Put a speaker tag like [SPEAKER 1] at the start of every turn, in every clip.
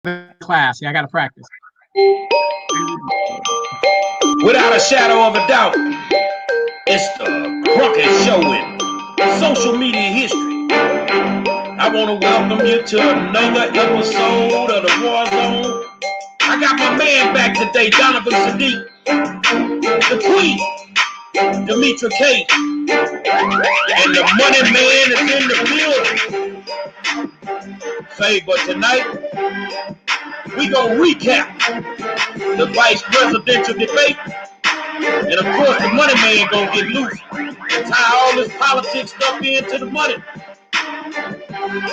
[SPEAKER 1] class. Yeah, I got to practice.
[SPEAKER 2] Without a shadow of a doubt, it's the Crockett Show in social media history. I want to welcome you to another episode of the War Zone. I got my man back today, Donovan Sadiq, the Queen, Demetra Kate, and the Money Man is in the building. Say, but tonight, we gonna recap the vice presidential debate. And of course, the Money Man gonna get loose. Tie all this politics stuff into the money.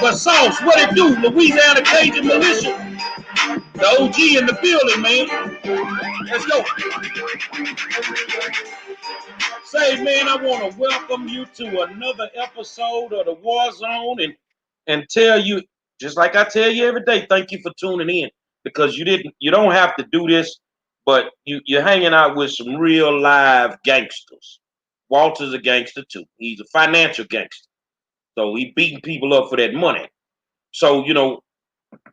[SPEAKER 2] But Sauce, what it do? Louisiana Cajun Militia. The OG in the building, man. Let's go. Say, man, I want to welcome you to another episode of the War Zone and tell you, just like I tell you every day, thank you for tuning in. Because you don't have to do this, but you're hanging out with some real live gangsters. Walter's a gangster too. He's a financial gangster. So he beating people up for that money. So,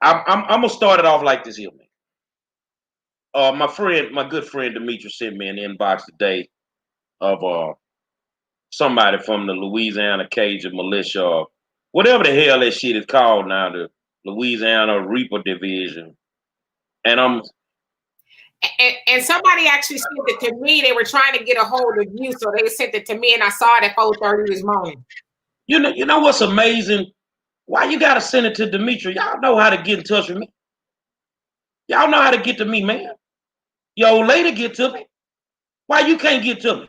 [SPEAKER 2] I'm gonna start it off like this here, man. My good friend Demetra sent me an inbox today of somebody from the Louisiana Cajun Militia, or whatever the hell that shit is called now, the Louisiana Reaper Division. And
[SPEAKER 3] And somebody actually sent it to me. They were trying to get a hold of you, so they sent it to me, and I saw it at 4:30 this morning.
[SPEAKER 2] You know what's amazing? Why you gotta send it to Demetra? Y'all know how to get in touch with me. Y'all know how to get to me, man. Your old lady get to me. Why you can't get to me?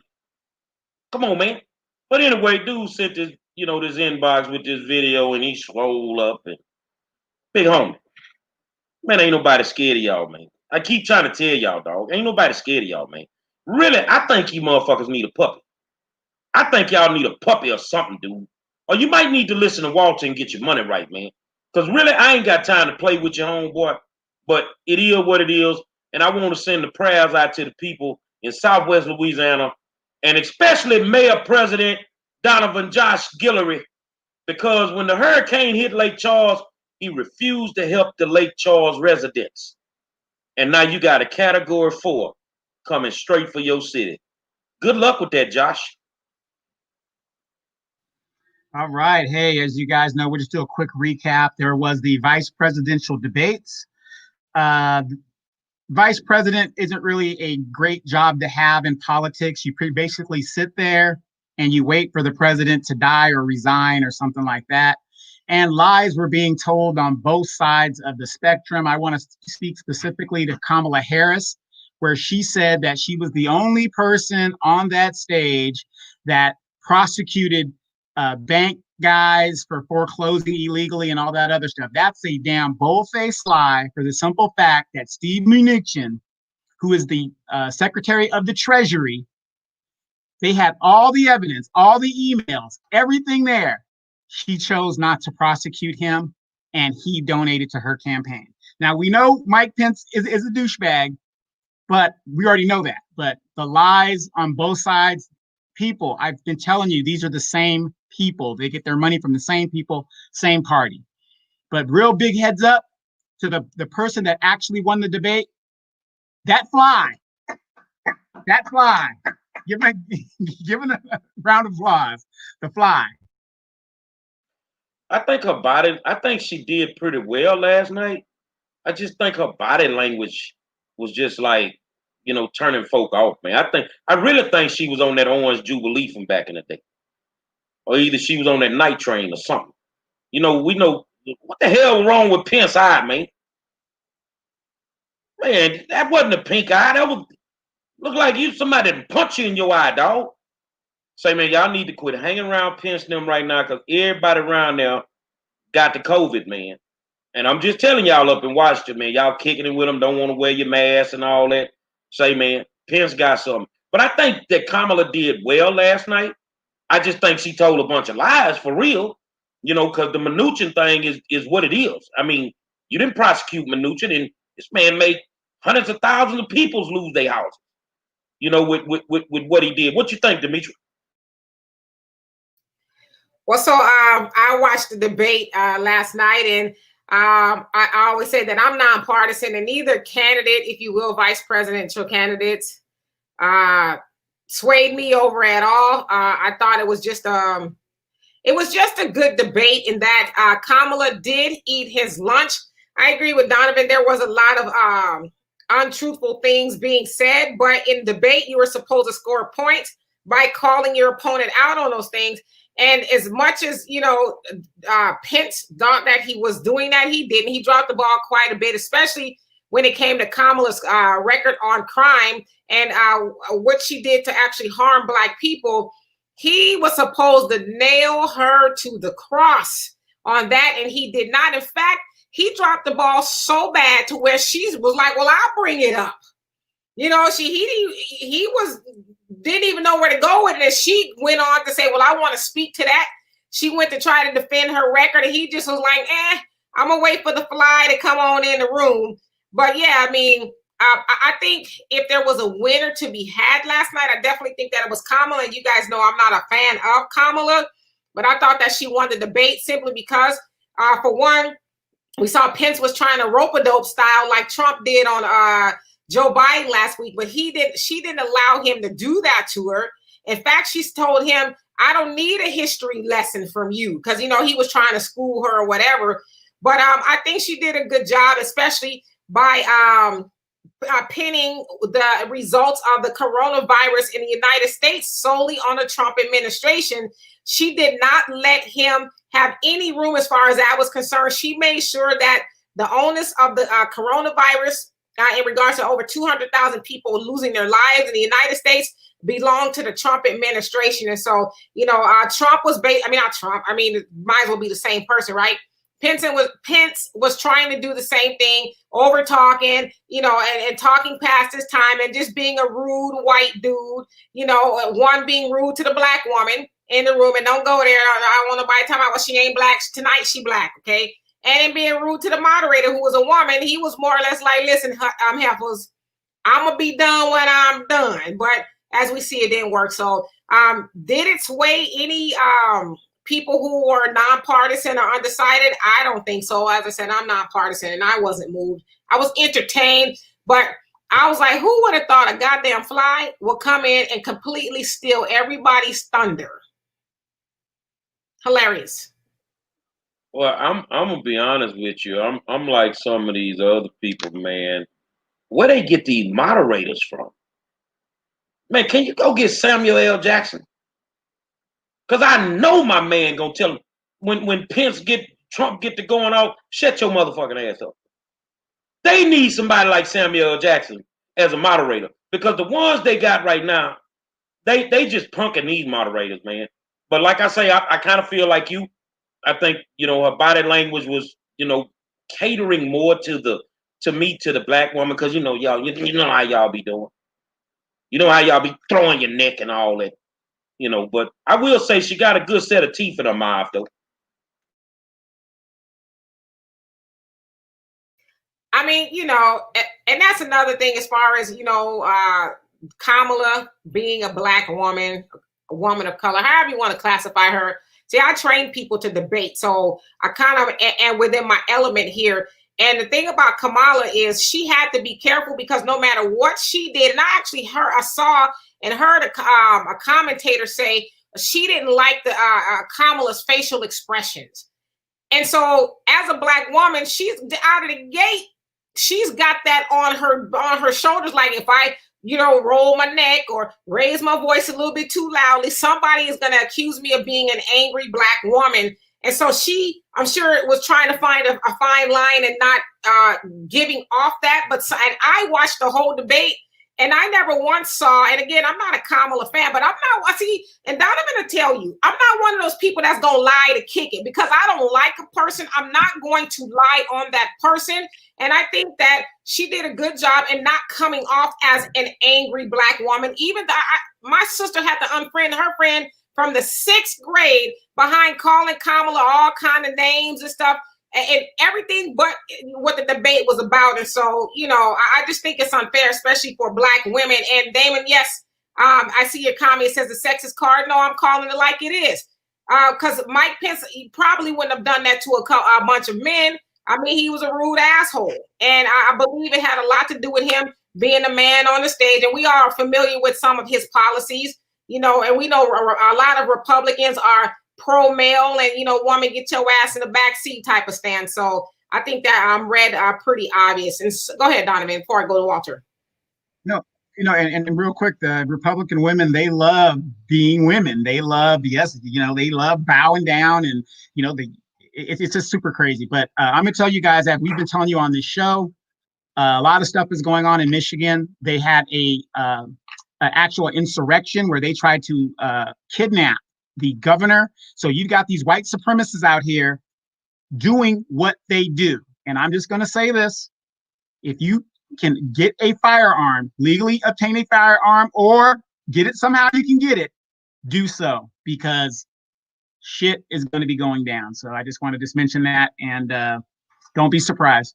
[SPEAKER 2] Come on, man. But anyway, dude sent this, this inbox with this video, and he scroll up and big homie. Man, ain't nobody scared of y'all, man. I keep trying to tell y'all, dog. Ain't nobody scared of y'all, man. Really, I think you motherfuckers need a puppy. I think y'all need a puppy or something, dude. Or you might need to listen to Walter and get your money right, man. Because really, I ain't got time to play with your homeboy. But it is what it is. And I want to send the prayers out to the people in Southwest Louisiana, and especially Mayor President Donovan Josh Guillory, because when the hurricane hit Lake Charles, he refused to help the Lake Charles residents. And now you got a Category 4 coming straight for your city. Good luck with that, Josh.
[SPEAKER 1] All right. Hey, as you guys know, we'll just do a quick recap. There was the vice presidential debates. Vice president isn't really a great job to have in politics. You basically sit there and you wait for the president to die or resign or something like that. And lies were being told on both sides of the spectrum. I want to speak specifically to Kamala Harris, where she said that she was the only person on that stage that prosecuted bank guys for foreclosing illegally and all that other stuff. That's a damn bold-faced lie, for the simple fact that Steve Mnuchin, who is the Secretary of the Treasury, they had all the evidence, all the emails, everything there. She chose not to prosecute him, and he donated to her campaign. Now, we know Mike Pence is a douchebag, but we already know that. But the lies on both sides, people, I've been telling you, these are the same people. They get their money from the same people, same party. But real big heads up to the person that actually won the debate. That fly. Give him a round of applause. The fly.
[SPEAKER 2] I think she did pretty well last night. I just think her body language was just like, turning folk off, man. I really think she was on that Orange Jubilee from back in the day. Or either she was on that night train or something. We know what the hell was wrong with Pence eye, man. Man, that wasn't a pink eye. That was looked like somebody punched you in your eye, dog. Say, man, y'all need to quit hanging around Pence and them right now, because everybody around there got the COVID, man. And I'm just telling y'all up in Washington, man, y'all kicking it with them, don't want to wear your mask and all that. Say, man, Pence got something. But I think that Kamala did well last night. I just think she told a bunch of lies for real, because the Mnuchin thing is what it is. I mean, you didn't prosecute Mnuchin, and this man made hundreds of thousands of people lose their houses, with what he did. What you think, Demetra?
[SPEAKER 3] Well, so I watched the debate last night, and I always say that I'm nonpartisan, and neither candidate, if you will, vice presidential candidates, swayed me over at all. I thought it was just a good debate in that Kamala did eat his lunch. I agree with Donovan. There was a lot of untruthful things being said, but in debate, you were supposed to score points by calling your opponent out on those things. And as much as, Pence thought that he was doing that, he didn't. He dropped the ball quite a bit, especially when it came to Kamala's record on crime and what she did to actually harm Black people. He was supposed to nail her to the cross on that, and he did not. In fact, he dropped the ball so bad to where she was like, well, I'll bring it up. He didn't even know where to go with it. She went on to say, well, I want to speak to that. She went to try to defend her record, and he just was like, I'm going to wait for the fly to come on in the room. But yeah, I mean, I think if there was a winner to be had last night, I definitely think that it was Kamala. And you guys know I'm not a fan of Kamala, but I thought that she won the debate simply because, for one, we saw Pence was trying to rope-a-dope style like Trump did on Joe Biden last week, but she didn't allow him to do that to her. In fact, she's told him, I don't need a history lesson from you, because, he was trying to school her or whatever. But I think she did a good job, especially by pinning the results of the coronavirus in the United States solely on the Trump administration. She did not let him have any room as far as that was concerned. She made sure that the onus of the coronavirus in regards to over 200,000 people losing their lives in the United States belonged to the Trump administration. And so, Trump was it might as well be the same person, right? Pence was trying to do the same thing, over talking, and talking past his time and just being a rude white dude, one being rude to the Black woman in the room. And don't go there. I want nobody talking about, well, she ain't Black. Tonight she Black, okay? And then being rude to the moderator, who was a woman. He was more or less like, listen, heifers, I'm going to be done when I'm done. But as we see, it didn't work. So did it sway any people who were nonpartisan or undecided? I don't think so. As I said, I'm nonpartisan, and I wasn't moved. I was entertained, but I was like, who would have thought a goddamn fly would come in and completely steal everybody's thunder? Hilarious.
[SPEAKER 2] Well, I'm gonna be honest with you. I'm like some of these other people, man. Where they get these moderators from? Man, can you go get Samuel L. Jackson? Cause I know my man gonna tell him when Trump get to going off, shut your motherfucking ass up. They need somebody like Samuel L. Jackson as a moderator, because the ones they got right now, they just punking these moderators, man. But like I say, I kind of feel like you. I think, her body language was, catering more to the Black woman, because y'all, you know how y'all be doing. You know how y'all be throwing your neck and all that. But I will say she got a good set of teeth in her mouth, though.
[SPEAKER 3] I mean, and that's another thing as far as, Kamala being a Black woman, a woman of color, however you want to classify her. See, I train people to debate, so I kind of am within my element here. And the thing about Kamala is she had to be careful, because no matter what she did, and I saw and heard a commentator say she didn't like the Kamala's facial expressions. And so as a Black woman, she's out of the gate. She's got that on her shoulders. Like, if I, roll my neck or raise my voice a little bit too loudly, somebody is going to accuse me of being an angry Black woman. And so I'm sure, was trying to find a fine line and not giving off that. And I watched the whole debate, and I never once saw, and again, I'm not a Kamala fan, but and Don, I'm going to tell you, I'm not one of those people that's going to lie to kick it, because I don't like a person. I'm not going to lie on that person. And I think that she did a good job in not coming off as an angry Black woman. Even my sister had to unfriend her friend from the 6th grade behind calling Kamala all kind of names and stuff, and everything but what the debate was about. And so, I just think it's unfair, especially for Black women. And Damon, yes, I see your comment. It says the sexist card. No, I'm calling it like it is. Because Mike Pence, he probably wouldn't have done that to a bunch of men. I mean, he was a rude asshole. And I believe it had a lot to do with him being a man on the stage. And we are familiar with some of his policies, you know, and we know a lot of Republicans are pro-male and, you know, woman, get your ass in the back seat type of stand. So I think that read pretty obvious. And go ahead, Donovan, before I go to Walter.
[SPEAKER 1] No, you know, and real quick, the Republican women, they love being women. They love, yes, you know, they love bowing down, and, you know, it's just super crazy. But I'm gonna tell you guys that we've been telling you on this show, a lot of stuff is going on in Michigan. They had an actual insurrection where they tried to kidnap the governor. So you've got these white supremacists out here doing what they do. And I'm just gonna say this: if you can get a firearm, legally obtain a firearm, or get it somehow you can get it, do so, because shit is going to be going down. So I just want to just mention that, and don't be surprised.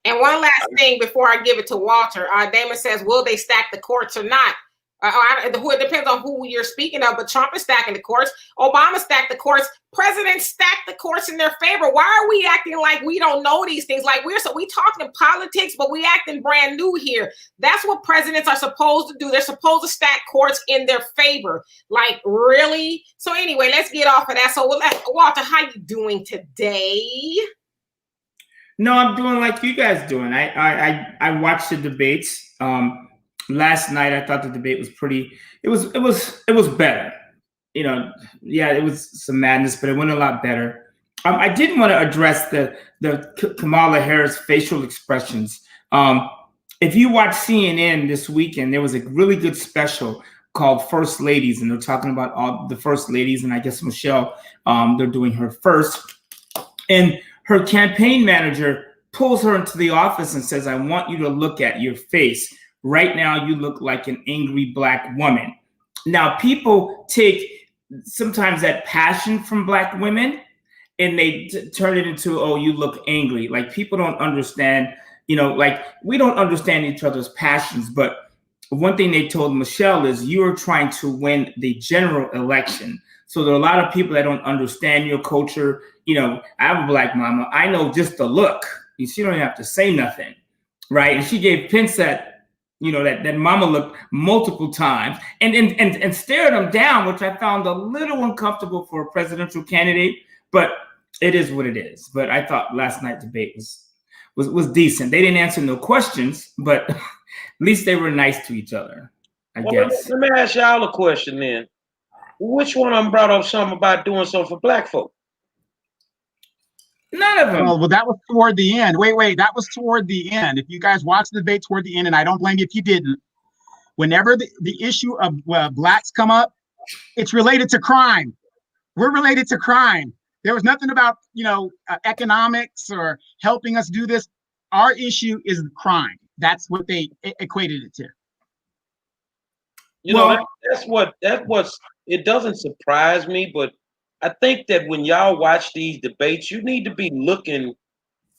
[SPEAKER 3] And one last thing before I give it to Walter, Damon says, will they stack the courts or not? It depends on who you're speaking of, but Trump is stacking the courts. Obama stacked the courts. Presidents stacked the courts in their favor. Why are we acting like we don't know these things? Like we talking politics, but we acting brand new here. That's what presidents are supposed to do. They're supposed to stack courts in their favor. Like, really? So anyway, let's get off of that. So Walter, how you doing today?
[SPEAKER 4] No, I'm doing like you guys doing. I watched the debates. Last night, I thought the debate was pretty. It was better. You know, yeah, it was some madness, but it went a lot better. I did want to address the Kamala Harris facial expressions. If you watch CNN this weekend, there was a really good special called First Ladies, and they're talking about all the first ladies, and I guess Michelle, they're doing her first, and her campaign manager pulls her into the office and says, "I want you to look at your face. Right now, you look like an angry Black woman." Now, people take sometimes that passion from Black women and they turn it into, "Oh, you look angry." Like, people don't understand, you know, like, we don't understand each other's passions. But one thing they told Michelle is, you're trying to win the general election. So there are a lot of people that don't understand your culture. You know, I have a Black mama. I know just the look. She don't have to say nothing, right? And she gave Pence that, you know, that mama look multiple times and stared him down, which I found a little uncomfortable for a presidential candidate, but it is what it is. But I thought last night's debate was decent. They didn't answer no questions, but at least they were nice to each other, I guess.
[SPEAKER 2] Let me ask y'all a question then. Which one of them brought up something about doing something for Black folk?
[SPEAKER 4] None of them.
[SPEAKER 1] Well, that was toward the end. Wait, that was toward the end. If you guys watched the debate toward the end, and I don't blame you if you didn't, whenever the issue of Blacks come up, it's related to crime. We're related to crime. There was nothing about, you know, economics or helping us do this. Our issue is crime. That's what they equated it to.
[SPEAKER 2] You know, it doesn't surprise me, but I think that when y'all watch these debates, you need to be looking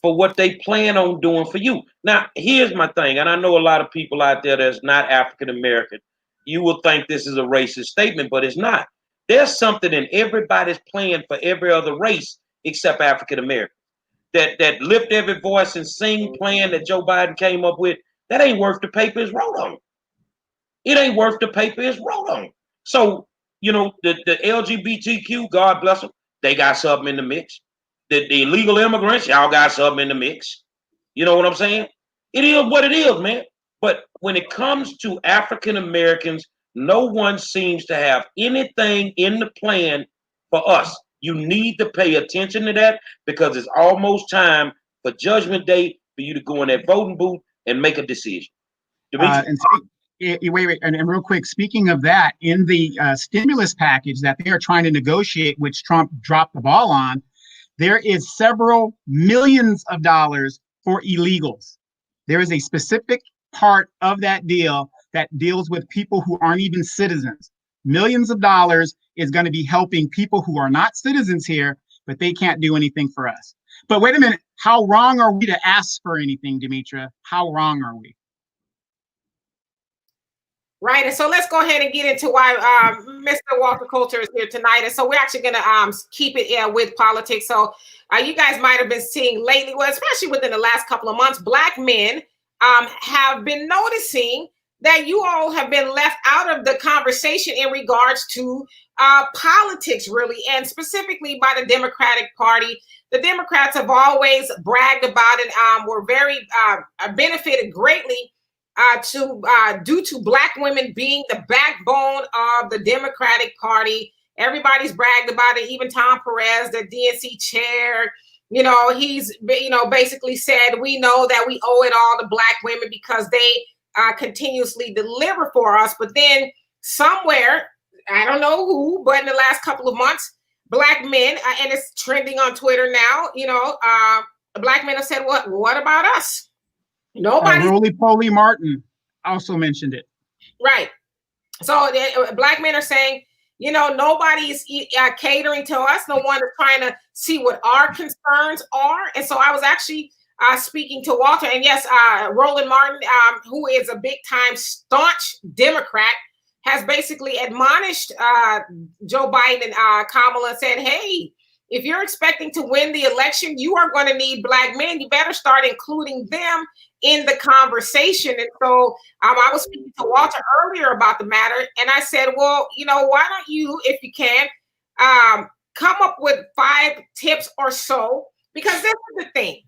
[SPEAKER 2] for what they plan on doing for you. Now, here's my thing, and I know a lot of people out there that's not African American. You will think this is a racist statement, but it's not. There's something in everybody's plan for every other race except African American. That lift every voice and sing plan that Joe Biden came up with, that ain't worth the paper it's wrote on. It ain't worth the paper it's wrote on. So, you know, the LGBTQ, God bless them, they got something in the mix. The illegal immigrants, y'all got something in the mix. You know what I'm saying? It is what it is, man. But when it comes to African Americans, no one seems to have anything in the plan for us. You need to pay attention to that, because it's almost time for Judgment Day for you to go in that voting booth and make a decision.
[SPEAKER 1] Wait, and real quick, speaking of that, in the stimulus package that they are trying to negotiate, which Trump dropped the ball on, there is several millions of dollars for illegals. There is a specific part of that deal that deals with people who aren't even citizens. Millions of dollars is going to be helping people who are not citizens here, but they can't do anything for us. But wait a minute, how wrong are we to ask for anything, Demetra? How wrong are we?
[SPEAKER 3] Right. And so let's go ahead and get into why Mr. Walter Coulter is here tonight. And so we're actually going to keep it with politics. So you guys might have been seeing lately, well, especially within the last couple of months, Black men have been noticing that you all have been left out of the conversation in regards to politics, really, and specifically by the Democratic Party. The Democrats have always bragged about it, were very benefited greatly due to Black women being the backbone of the Democratic Party. Everybody's bragged about it. Even Tom Perez, the DNC chair, he's basically said, we know that we owe it all to Black women because they continuously deliver for us. But then somewhere, I don't know who, but in the last couple of months, Black men, and it's trending on Twitter now, Black men have said, what about us? Nobody.
[SPEAKER 1] Roly-Poly Martin also mentioned it.
[SPEAKER 3] Right. So Black men are saying, nobody's catering to us. No one is trying to see what our concerns are. And so I was actually speaking to Walter, and yes, Roland Martin, who is a big time staunch Democrat, has basically admonished Joe Biden and Kamala and said, hey, if you're expecting to win the election, you are going to need Black men. You better start including them in the conversation. And so I was speaking to Walter earlier about the matter, and I said, well, why don't you, if you can, come up with 5 tips or so, because this is the thing.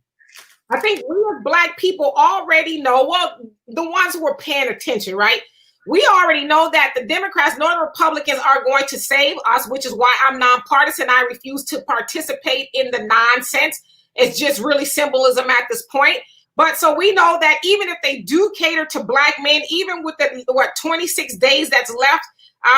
[SPEAKER 3] I think we as Black people already know, well, the ones who are paying attention, right? We already know that the Democrats nor the Republicans are going to save us, which is why I'm nonpartisan. I refuse to participate in the nonsense. It's just really symbolism at this point. But so we know that even if they do cater to Black men, even with the 26 days that's left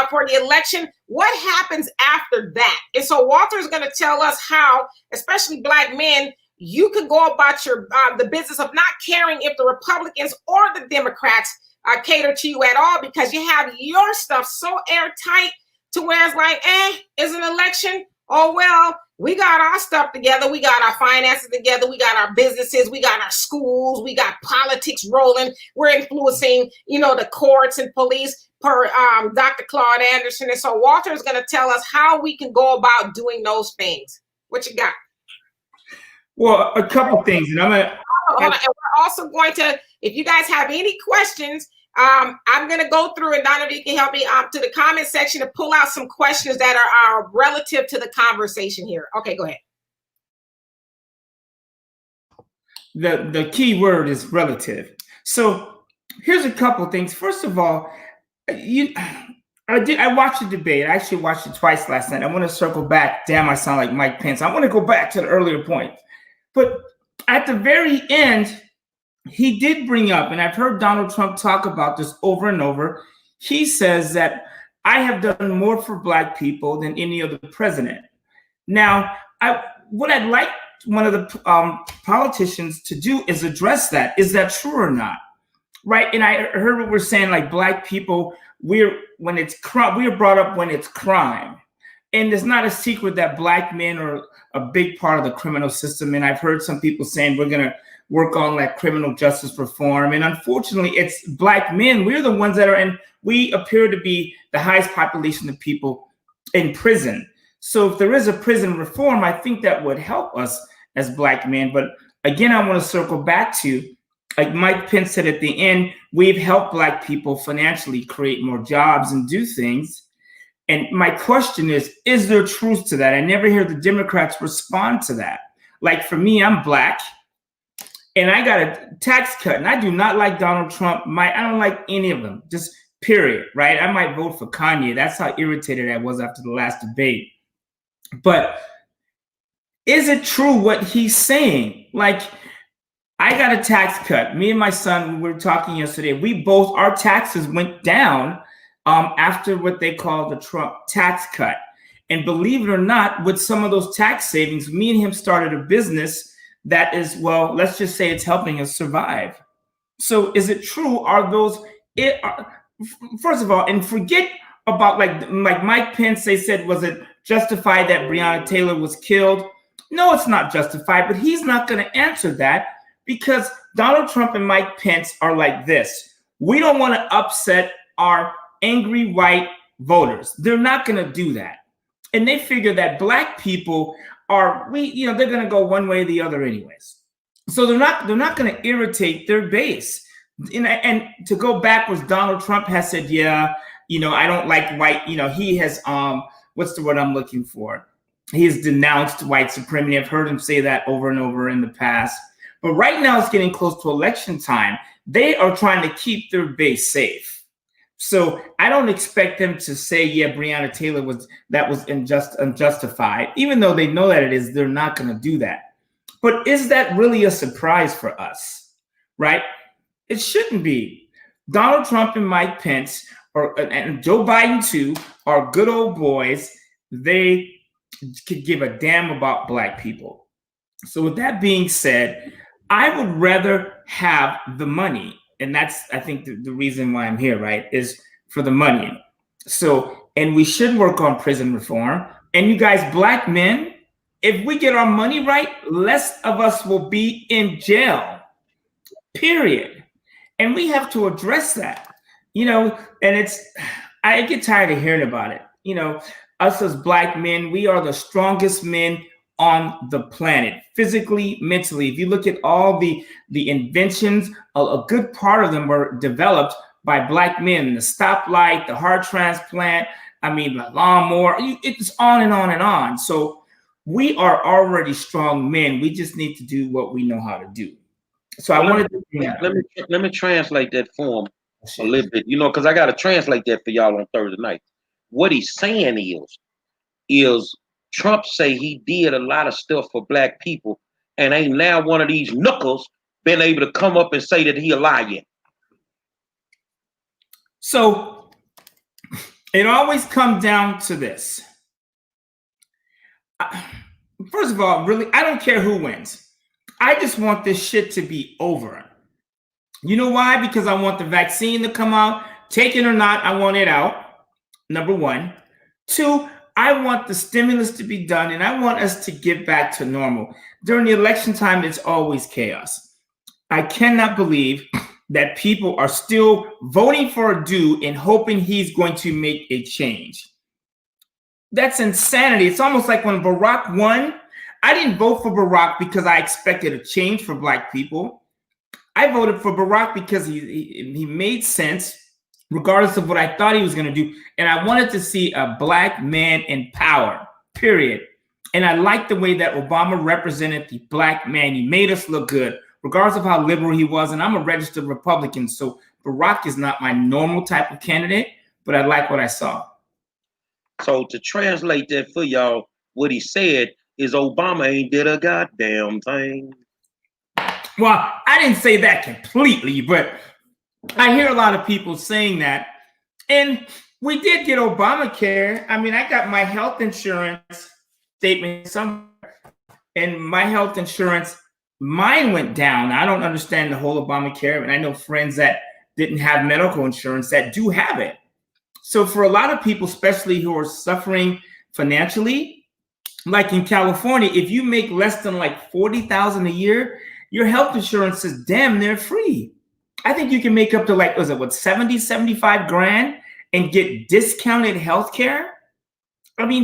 [SPEAKER 3] for the election, what happens after that? And so Walter is going to tell us how, especially Black men, you can go about your the business of not caring if the Republicans or the Democrats cater to you at all, because you have your stuff so airtight to where it's like, it's an election. Oh, well, we got our stuff together. We got our finances together. We got our businesses. We got our schools. We got politics rolling. We're influencing, the courts and police per Dr. Claude Anderson. And so Walter is going to tell us how we can go about doing those things. What you got?
[SPEAKER 4] Well, a couple things. And I'm going to...
[SPEAKER 3] And we're also going to, if you guys have any questions, I'm going to go through, and Donovan, you can help me to the comment section to pull out some questions that are relative to the conversation here. Okay, go ahead.
[SPEAKER 4] The key word is relative. So here's a couple things. First of all, I watched the debate. I actually watched it twice last night. I want to circle back. Damn, I sound like Mike Pence. I want to go back to the earlier point. But at the very end, he did bring up, and I've heard Donald Trump talk about this over and over. He says that I have done more for Black people than any other president. Now, what I'd like one of the politicians to do is address that. Is that true or not? Right? And I heard what we're saying, like Black people, we are brought up when it's crime. And it's not a secret that Black men are a big part of the criminal system. And I've heard some people saying we're going to work on like criminal justice reform. And unfortunately, it's Black men. We're the ones that are in, we appear to be the highest population of people in prison. So if there is a prison reform, I think that would help us as Black men. But again, I want to circle back to, like Mike Pence said at the end, we've helped Black people financially create more jobs and do things. And my question is there truth to that? I never hear the Democrats respond to that. Like for me, I'm Black and I got a tax cut, and I do not like Donald Trump. I don't like any of them, just period, right? I might vote for Kanye. That's how irritated I was after the last debate. But is it true what he's saying? Like, I got a tax cut. Me and my son, we were talking yesterday. Our taxes went down after what they call the Trump tax cut. And believe it or not, with some of those tax savings, me and him started a business that is, well, let's just say it's helping us survive. So is it true? First of all, and forget about like Mike Pence, they said, was it justified that Breonna Taylor was killed? No, it's not justified, but he's not going to answer that because Donald Trump and Mike Pence are like this. We don't want to upset are angry white voters. They're not going to do that. And they figure that black people they're going to go one way or the other anyways. So they're not going to irritate their base. And to go backwards, Donald Trump has said, yeah, I don't like white, he has, what's the word I'm looking for? He has denounced white supremacy. I've heard him say that over and over in the past. But right now it's getting close to election time. They are trying to keep their base safe. So I don't expect them to say, yeah, Breonna Taylor was unjustified. Even though they know that it is, they're not going to do that. But is that really a surprise for us, right? It shouldn't be. Donald Trump and Mike Pence and Joe Biden too are good old boys. They could give a damn about black people. So with that being said, I would rather have the money. And that's, I think, the reason why I'm here, right, is for the money. So, and we should work on prison reform. And you guys, black men, if we get our money right, less of us will be in jail, period. And we have to address that, and I get tired of hearing about it. Us as black men, we are the strongest men on the planet, physically, mentally. If you look at all the inventions, a good part of them were developed by black men. The stoplight, the heart transplant, the lawnmower, it's on and on and on. So we are already strong men. We just need to do what we know how to do. So
[SPEAKER 2] let me translate that for him a little bit, because I got to translate that for y'all on Thursday night. What he's saying is Trump say he did a lot of stuff for black people, and ain't now one of these knuckles been able to come up and say that he a liar yet.
[SPEAKER 4] So it always comes down to this. First of all, really, I don't care who wins. I just want this shit to be over. You know why? Because I want the vaccine to come out. Take it or not, I want it out. Number one. Two, I want the stimulus to be done, and I want us to get back to normal. During the election time, it's always chaos. I cannot believe that people are still voting for a dude and hoping he's going to make a change. That's insanity. It's almost like when Barack won, I didn't vote for Barack because I expected a change for black people. I voted for Barack because he made sense, regardless of what I thought he was going to do. And I wanted to see a black man in power, period. And I liked the way that Obama represented the black man. He made us look good, regardless of how liberal he was. And I'm a registered Republican, so Barack is not my normal type of candidate, but I like what I saw.
[SPEAKER 2] So to translate that for y'all, what he said is Obama ain't did a goddamn thing.
[SPEAKER 4] Well, I didn't say that completely, but I hear a lot of people saying that. And we did get Obamacare. I got my health insurance statement somewhere, and my health insurance, mine went down. I don't understand the whole Obamacare, and I know friends that didn't have medical insurance that do have it. So for a lot of people, especially who are suffering financially, like in California, if you make less than like $40,000 a year, your health insurance is damn near free. I think you can make up to 70, 75 grand and get discounted health care.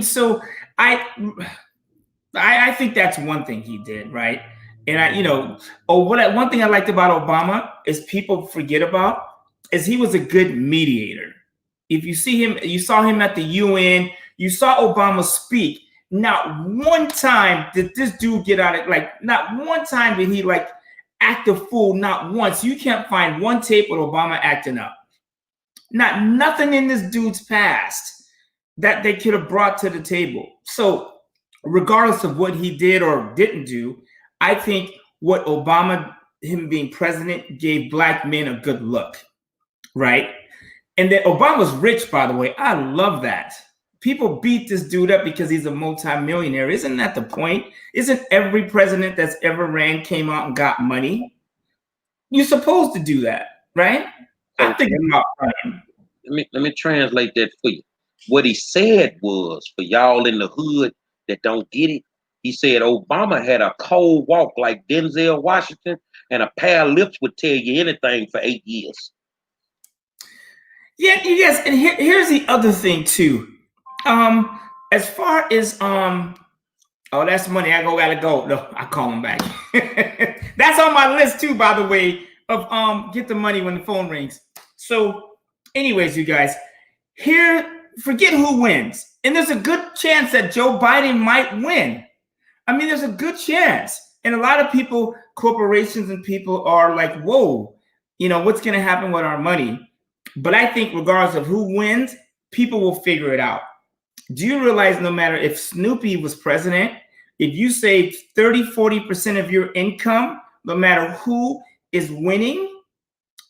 [SPEAKER 4] So I think that's one thing he did, right? And one thing I liked about Obama is people forget about is he was a good mediator. If you see him, you saw him at the UN, you saw Obama speak. Not one time did this dude get out of not one time did he act a fool, not once. You can't find one tape with Obama acting up. Nothing in this dude's past that they could have brought to the table. So regardless of what he did or didn't do, I think what Obama, him being president, gave black men a good look, right? And that Obama's rich, by the way. I love that. People beat this dude up because he's a multimillionaire. Isn't that the point? Isn't every president that's ever ran came out and got money? You're supposed to do that, right? I'm thinking about running.
[SPEAKER 2] Let me translate that for you. What he said was, for y'all in the hood that don't get it, he said Obama had a cold walk like Denzel Washington, and a pair of lips would tell you anything for 8 years.
[SPEAKER 4] Yeah, you guys, and here's the other thing too. As far as oh, that's money. Gotta go. No, I call him back. That's on my list too, by the way, of get the money when the phone rings. So, anyways, you guys, here, forget who wins. And there's a good chance that Joe Biden might win. I mean, there's a good chance. And a lot of people, corporations and people are like, whoa, what's going to happen with our money? But I think regardless of who wins, people will figure it out. Do you realize no matter if Snoopy was president, if you save 30-40% of your income, no matter who is winning,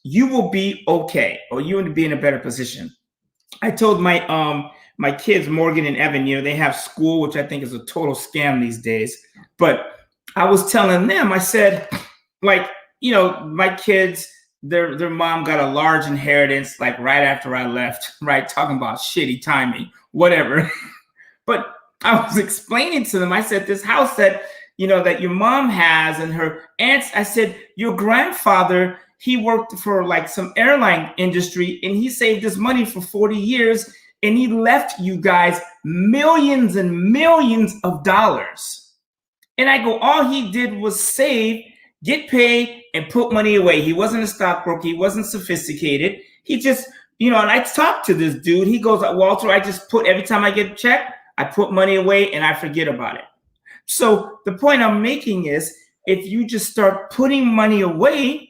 [SPEAKER 4] you will be okay, or you will be in a better position. I told my kids, Morgan and Evan, they have school, which I think is a total scam these days. But I was telling them, I said, like, my kids, their mom got a large inheritance, like right after I left, right? Talking about shitty timing, whatever. But I was explaining to them, I said, this house that, that your mom has and her aunts, I said, your grandfather, he worked for like some airline industry and he saved his money for 40 years and he left you guys millions and millions of dollars. And I go, all he did was save, get paid, and put money away. He wasn't a stockbroker. He wasn't sophisticated. He just, and I talked to this dude. He goes, Walter, I just put, every time I get a check, I put money away and I forget about it. So the point I'm making is, if you just start putting money away,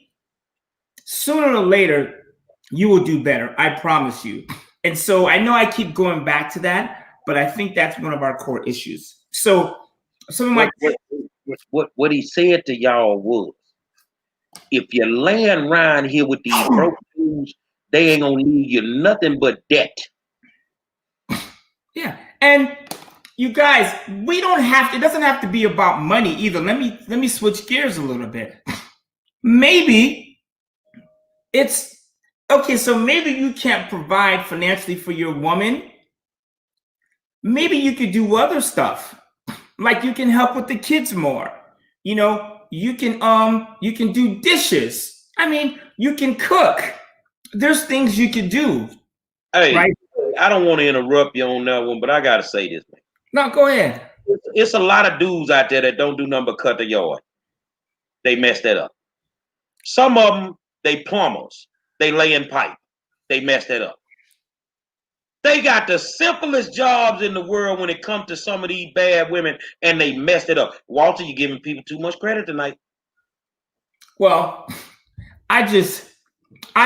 [SPEAKER 4] sooner or later, you will do better. I promise you. And so I know I keep going back to that, but I think that's one of our core issues. So some of my
[SPEAKER 2] what he said to y'all was, if you land around here with these broke dudes, they ain't gonna leave you nothing but debt.
[SPEAKER 4] Yeah, and you guys, we don't have to. It doesn't have to be about money either. Let me switch gears a little bit. Maybe it's okay. So maybe you can't provide financially for your woman. Maybe you could do other stuff. Like you can help with the kids more. You can do dishes. I mean, you can cook. There's things you can do.
[SPEAKER 2] Hey,
[SPEAKER 4] right?
[SPEAKER 2] I don't want to interrupt you on that one, but I gotta say this, man.
[SPEAKER 4] No, go ahead.
[SPEAKER 2] It's a lot of dudes out there that don't do nothing but cut the yard. They mess that up. Some of them, they plumbers. They lay in pipe. They mess that up. They got the simplest jobs in the world when it comes to some of these bad women, and they messed it up. Walter, you're giving people too much credit tonight.
[SPEAKER 4] Well, I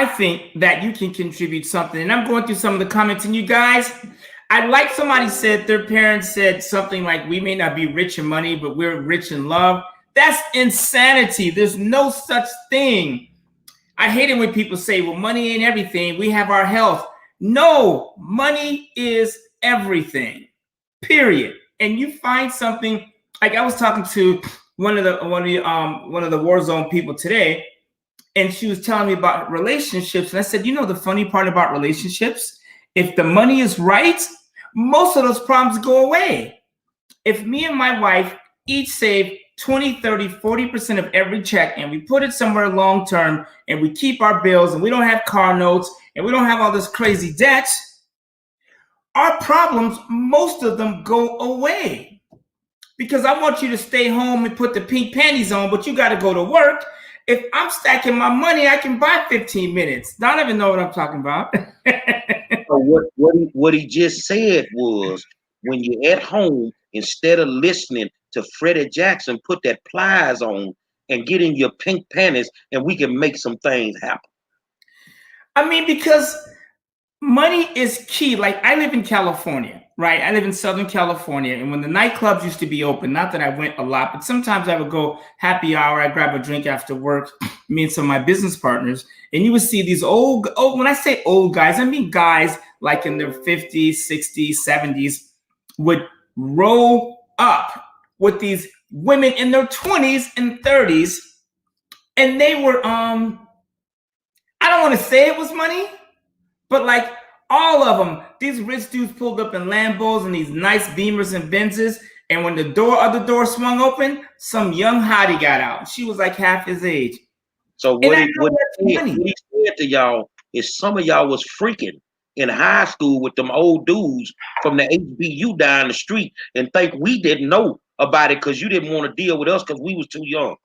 [SPEAKER 4] think that you can contribute something. And I'm going through some of the comments, and you guys, I like somebody said their parents said something like, we may not be rich in money, but we're rich in love. That's insanity. There's no such thing. I hate it when people say, well, money ain't everything. We have our health. No, money is everything, period. And you find something, like I was talking to one of the war zone people today, and she was telling me about relationships. And I said, the funny part about relationships, if the money is right, most of those problems go away. If me and my wife each save 20, 30, 40% of every check, and we put it somewhere long-term, and we keep our bills, and we don't have car notes, and we don't have all this crazy debt, our problems, most of them go away. Because I want you to stay home and put the pink panties on, but you got to go to work. If I'm stacking my money, I can buy 15 minutes. I don't even know what I'm talking about.
[SPEAKER 2] What he just said was, when you're at home, instead of listening to Freddie Jackson, put that pliers on and get in your pink panties, and we can make some things happen.
[SPEAKER 4] I mean, because money is key. Like, I live in California, right? I live in Southern California. And when the nightclubs used to be open, not that I went a lot, but sometimes I would go happy hour. I'd grab a drink after work, me and some of my business partners. And you would see these when I say old guys, I mean guys like in their 50s, 60s, 70s would roll up with these women in their 20s and 30s. And they were, I don't want to say it was money, but like all of them, these rich dudes pulled up in Lambos and these nice Beamers and Benzes. And when the other door swung open, some young hottie got out. She was like half his age.
[SPEAKER 2] So what he said to y'all is some of y'all was freaking in high school with them old dudes from the HBU down the street and think we didn't know about it because you didn't want to deal with us because we was too young.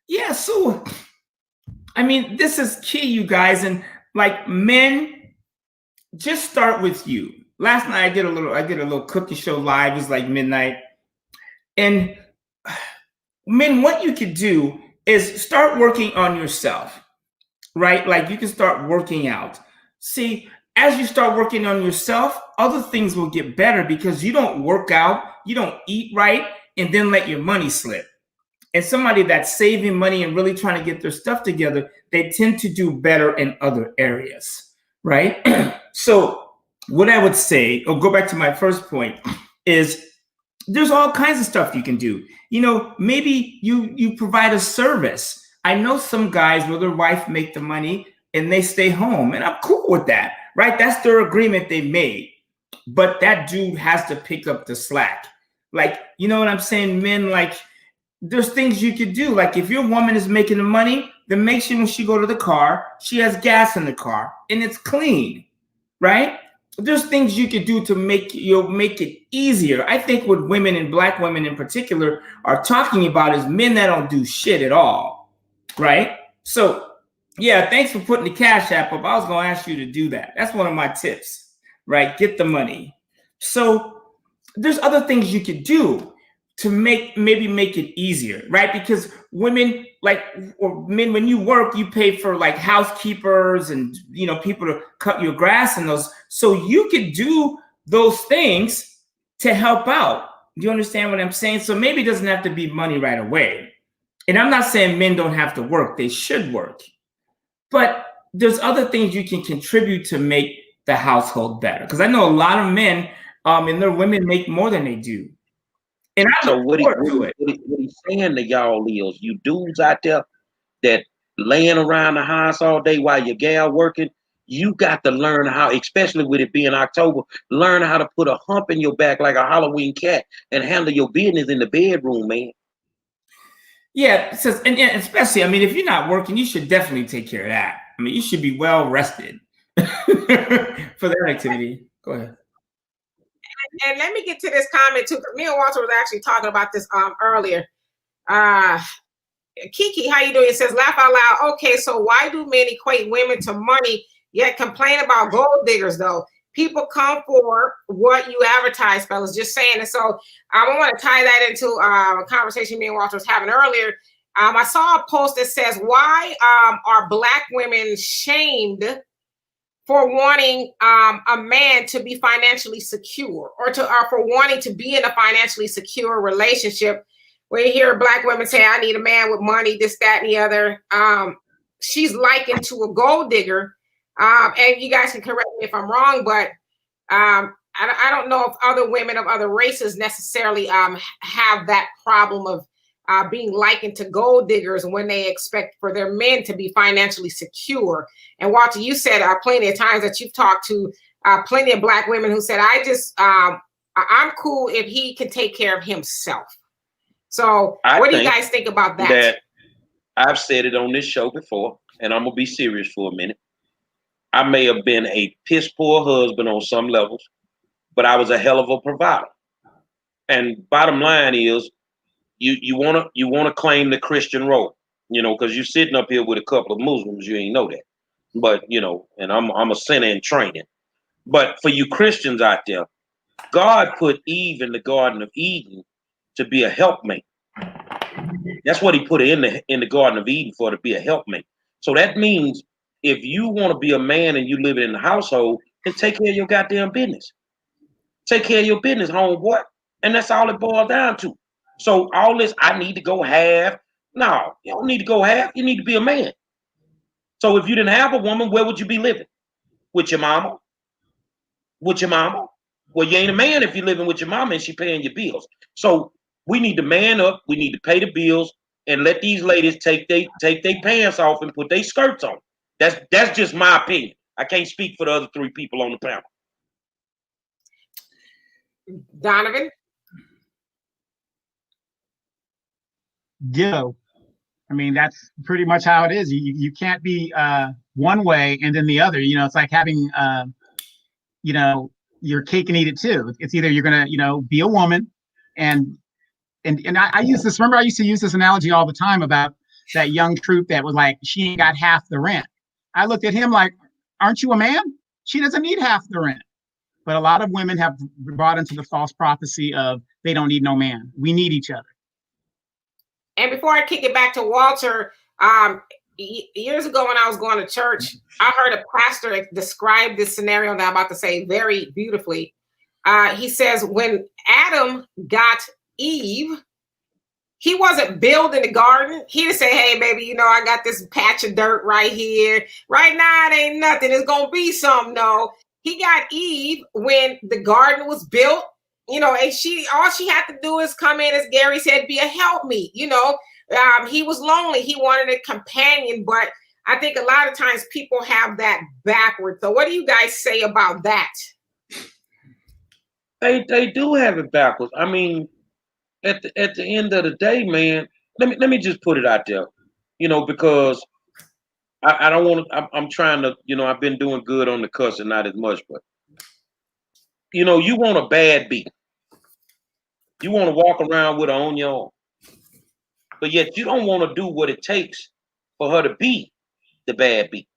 [SPEAKER 4] Yeah, so I mean, this is key, you guys, and like men, just start with you. Last night I did a little cookie show live. It was like midnight, and men, what you could do is start working on yourself, right? Like you can start working out. See, as you start working on yourself, other things will get better because you don't work out, you don't eat right, and then let your money slip. And somebody that's saving money and really trying to get their stuff together, they tend to do better in other areas, right? So what I would say, or go back to my first point, is there's all kinds of stuff you can do. You know, maybe you provide a service. I know some guys where their wife make the money and they stay home, and I'm cool with that, right? That's their agreement they made. But that dude has to pick up the slack. Like, you know what I'm saying? Men, like, there's things you could do. Like if your woman is making the money, then make sure when she go to the car, she has gas in the car and it's clean, right? There's things you could do to make it easier. I think what women and black women in particular are talking about is men that don't do shit at all, right? So yeah, thanks for putting the Cash App up. I was going to ask you to do that. That's one of my tips, right? Get the money. So there's other things you could do to maybe make it easier, right? Because women, like, or men, when you work, you pay for like housekeepers and, you know, people to cut your grass and those. So you could do those things to help out. Do you understand what I'm saying? So maybe it doesn't have to be money right away. And I'm not saying men don't have to work. They should work. But there's other things you can contribute to make the household better. Because I know a lot of men and their women make more than they do. And
[SPEAKER 2] so what he's saying to y'all is, you dudes out there that laying around the house all day while your gal working, you got to learn how, especially with it being October, learn how to put a hump in your back like a Halloween cat and handle your business in the bedroom, man.
[SPEAKER 4] Yeah, and especially, I mean, if you're not working, you should definitely take care of that. I mean, you should be well rested for that activity. Go ahead.
[SPEAKER 3] And let me get to this comment too. Me and Walter was actually talking about this earlier. Kiki, how you doing? It says, laugh out loud. Okay, so why do men equate women to money yet complain about gold diggers though? People come for what you advertise, fellas. Just saying. And so I want to tie that into a conversation me and Walter was having earlier. I saw a post that says, why are Black women shamed for wanting a man to be financially secure or for wanting to be in a financially secure relationship? Where you hear Black women say, I need a man with money, this, that, and the other. She's likened to a gold digger. And you guys can correct me if I'm wrong, but I don't know if other women of other races necessarily have that problem of being likened to gold diggers when they expect for their men to be financially secure. And Walter, you said plenty of times that you've talked to plenty of Black women who said, I'm cool if he can take care of himself. So what do you guys think about that?
[SPEAKER 2] That I've said it on this show before, and I'm going to be serious for a minute. I may have been a piss poor husband on some levels, but I was a hell of a provider. And bottom line is, you wanna claim the Christian role, you know, because you're sitting up here with a couple of Muslims, you ain't know that. But you know, and I'm a sinner in training. But for you Christians out there, God put Eve in the Garden of Eden to be a helpmate. That's what he put her in the Garden of Eden for, to be a helpmate. So that means if you want to be a man and you live in the household, then take care of your goddamn business. Take care of your business, homeboy. And that's all it boils down to. So all this, I need to go half. No, you don't need to go half. You need to be a man. So if you didn't have a woman, where would you be living? With your mama? With your mama? Well, you ain't a man if you're living with your mama and she paying your bills. So we need to man up. We need to pay the bills and let these ladies take their pants off and put their skirts on. That's just my opinion. I can't speak for the other three people on the panel.
[SPEAKER 3] Donovan?
[SPEAKER 1] Ditto. I mean, that's pretty much how it is. You can't be one way and then the other. You know, it's like having you know, your cake and eat it too. It's either you're gonna, you know, be a woman and I use this. Remember, I used to use this analogy all the time about that young troop that was like, she ain't got half the rent. I looked at him like, aren't you a man? She doesn't need half the rent. But a lot of women have brought into the false prophecy of they don't need no man. We need each other.
[SPEAKER 3] And before I kick it back to Walter, years ago when I was going to church, I heard a pastor describe this scenario that I'm about to say very beautifully. He says, when Adam got Eve, he wasn't building the garden. He didn't say, hey, baby, you know, I got this patch of dirt right here. Right now, it ain't nothing. It's going to be something. No, he got Eve when the garden was built, you know, and all she had to do is come in, as Gary said, be a helpmeet. You know, he was lonely. He wanted a companion, but I think a lot of times people have that backwards. So what do you guys say about that?
[SPEAKER 2] They do have it backwards. I mean, at the end of the day, man, let me just put it out there, you know, because I don't want to. I'm trying to, you know, I've been doing good on the cussing, not as much, but you know, you want a bad beat. You want to walk around with her on your own, but yet you don't want to do what it takes for her to be the bad beat.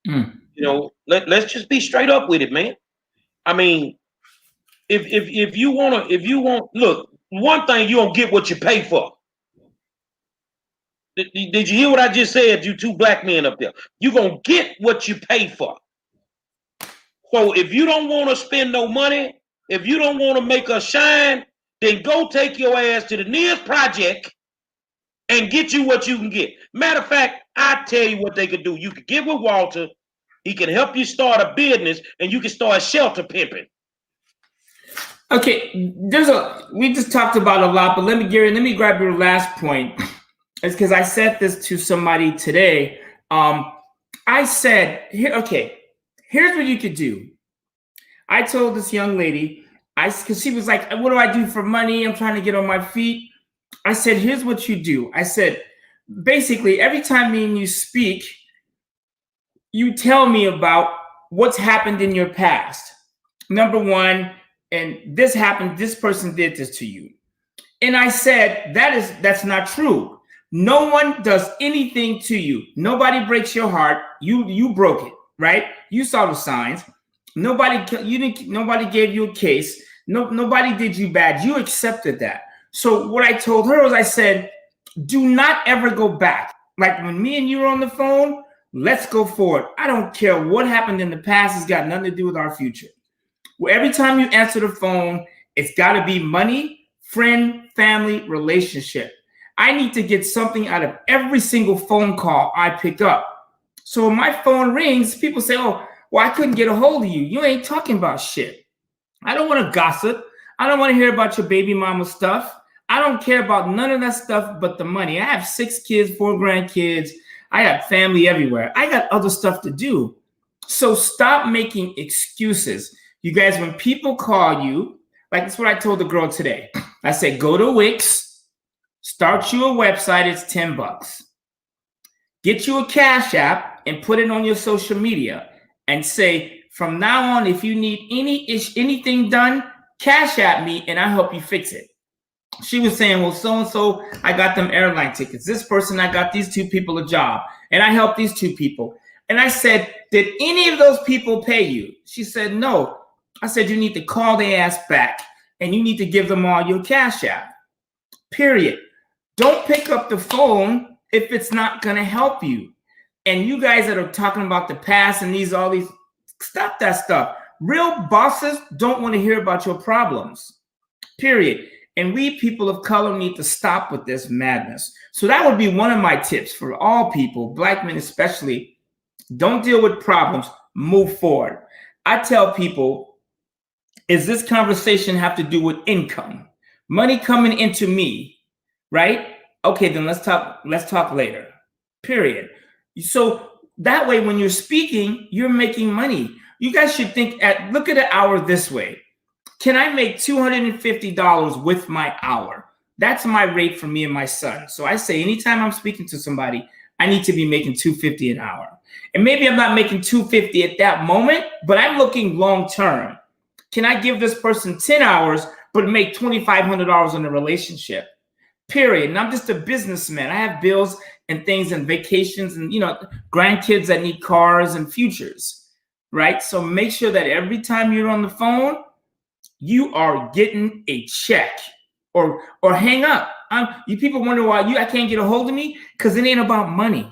[SPEAKER 2] You know, let's just be straight up with it, man. I mean, if you want, look, one thing, you don't get what you pay for. Did you hear what I just said? You two black men up there, you gonna get what you pay for. So if you don't want to spend no money, if you don't want to make us shine, then go take your ass to the nearest project and get you what you can get. Matter of fact, I tell you what they could do. You could get with Walter. He can help you start a business, and you can start shelter pimping.
[SPEAKER 4] Okay, we just talked about a lot, but let me grab your last point. It's because I said this to somebody today. I said, here's what you could do. I told this young lady, because she was like, what do I do for money? I'm trying to get on my feet. I said, here's what you do. I said, basically, every time me and you speak, you tell me about what's happened in your past. Number one, and this happened, this person did this to you. And I said, that's not true. No one does anything to you. Nobody breaks your heart. You broke it, right? You saw the signs. Nobody gave you a case. Nobody did you bad. You accepted that. So what I told her was, I said, do not ever go back. Like when me and you were on the phone, let's go forward. I don't care what happened in the past. It's got nothing to do with our future. Well, every time you answer the phone, it's got to be money, friend, family, relationship. I need to get something out of every single phone call I pick up. So when my phone rings, people say, oh, well, I couldn't get a hold of you. You ain't talking about shit. I don't want to gossip. I don't want to hear about your baby mama stuff. I don't care about none of that stuff but the money. I have 6 kids, 4 grandkids. I have family everywhere. I got other stuff to do. So stop making excuses. You guys, when people call you, like that's what I told the girl today. I said, go to Wix, start you a website. It's $10. Get you a Cash App and put it on your social media and say, from now on, if you need anything done, Cash App me and I'll help you fix it. She was saying, well, so-and-so, I got them airline tickets. This person, I got these 2 people a job. And I helped these 2 people. And I said, did any of those people pay you? She said, no. I said, you need to call their ass back and you need to give them all your Cash App. Period. Don't pick up the phone if it's not going to help you. And you guys that are talking about the past and all these, stop that stuff. Real bosses don't want to hear about your problems. Period. And we people of color need to stop with this madness. So that would be one of my tips for all people, black men especially. Don't deal with problems. Move forward. I tell people, is this conversation have to do with income? Money coming into me, right? Okay, then let's talk later. Period. So that way, when you're speaking, you're making money. You guys should look at an hour this way. Can I make $250 with my hour? That's my rate for me and my son. So I say anytime I'm speaking to somebody, I need to be making $250 an hour. And maybe I'm not making $250 at that moment, but I'm looking long term. Can I give this person 10 hours, but make $2,500 in a relationship? Period. And I'm just a businessman. I have bills and things and vacations and, grandkids that need cars and futures, right? So make sure that every time you're on the phone, you are getting a check or hang up. You people wonder why I can't get a hold of me, because it ain't about money.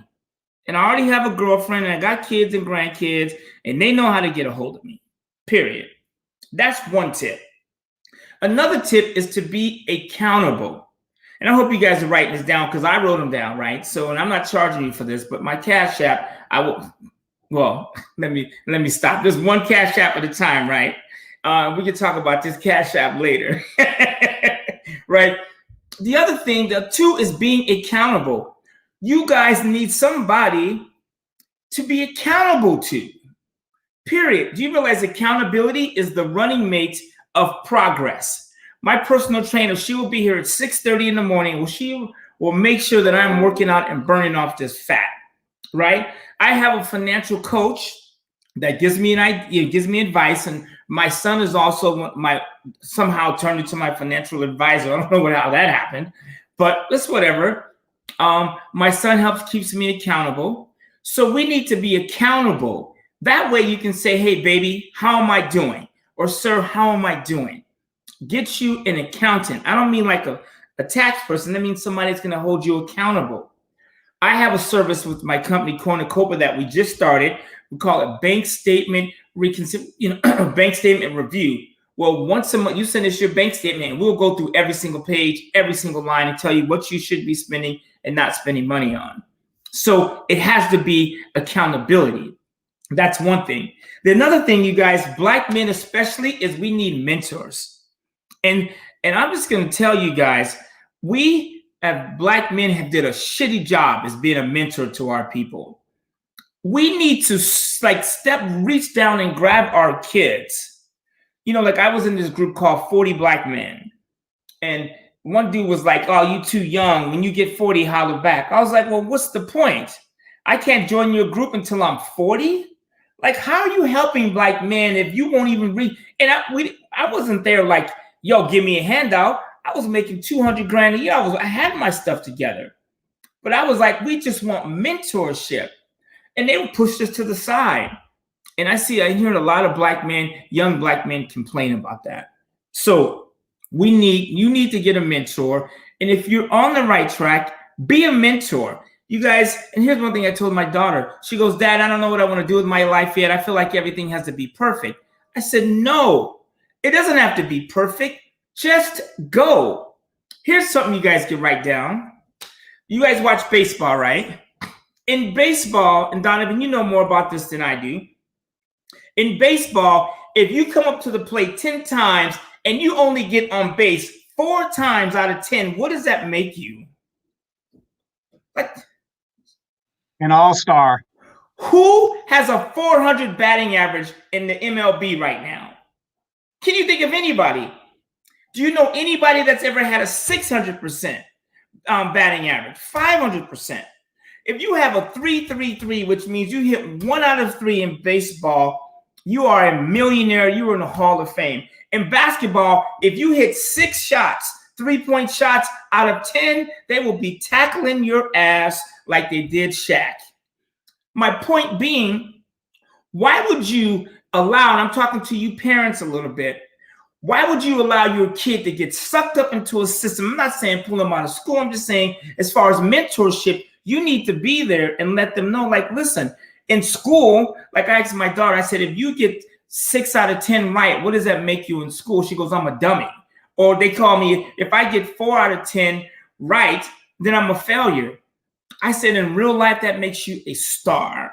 [SPEAKER 4] And I already have a girlfriend and I got kids and grandkids and they know how to get a hold of me, period. That's one tip. Another tip is to be accountable. And I hope you guys are writing this down because I wrote them down, right? So, and I'm not charging you for this, but my Cash App, let me stop. There's one Cash App at a time, right? We can talk about this Cash App later, right? The other thing, the two, is being accountable. You guys need somebody to be accountable to, period. Do you realize accountability is the running mate of progress? My personal trainer, she will be here at 6:30 in the morning. Well, she will make sure that I'm working out and burning off this fat, right? I have a financial coach that gives me gives me advice, and my son is also somehow turned into my financial advisor. I don't know how that happened, but it's whatever. My son keeps me accountable. So we need to be accountable. That way you can say, hey, baby, how am I doing? Or sir, how am I doing? Get you an accountant. I don't mean like a tax person. That means somebody's going to hold you accountable. I have a service with my company, Cornucopia, that we just started. We call it bank statement bank statement review. Well, once a month, you send us your bank statement and we'll go through every single page, every single line, and tell you what you should be spending and not spending money on. So it has to be accountability. That's one thing. The another thing, you guys, Black men especially, is we need mentors. And I'm just going to tell you guys, we as Black men have did a shitty job as being a mentor to our people. We need to reach down and grab our kids. Like I was in this group called 40 Black Men. And one dude was like, oh, you too young. When you get 40, holler back. I was like, well, what's the point? I can't join your group until I'm 40? Like, how are you helping Black men if you won't even read? And I wasn't there like, yo, give me a handout. I was making 200 grand a year. I had my stuff together. But I was like, we just want mentorship. And they pushed us to the side. And I hear a lot of Black men, young Black men, complain about that. So you need to get a mentor. And if you're on the right track, be a mentor. You guys, and here's one thing I told my daughter. She goes, Dad, I don't know what I want to do with my life yet. I feel like everything has to be perfect. I said, no, it doesn't have to be perfect. Just go. Here's something you guys can write down. You guys watch baseball, right? In baseball, and Donovan, you know more about this than I do. In baseball, if you come up to the plate 10 times and you only get on base 4 times out of 10, what does that make you? What?
[SPEAKER 1] An all-star.
[SPEAKER 4] Who has a 400 batting average in the MLB right now? Can you think of anybody? Do you know anybody that's ever had a 600% batting average, 500%? If you have a 3-3-3, which means you hit 1 out of 3 in baseball, you are a millionaire. You are in the Hall of Fame. In basketball, if you hit 6 shots, 3-point shots out of 10, they will be tackling your ass like they did Shaq. My point being, why would you allow, and I'm talking to you parents a little bit, why would you allow your kid to get sucked up into a system? I'm not saying pull them out of school. I'm just saying, as far as mentorship, you need to be there and let them know, like, listen, in school, like I asked my daughter, I said, if you get 6 out of 10 right, what does that make you in school? She goes, I'm a dummy. Or they call me, if I get 4 out of 10 right, then I'm a failure. I said, in real life, that makes you a star.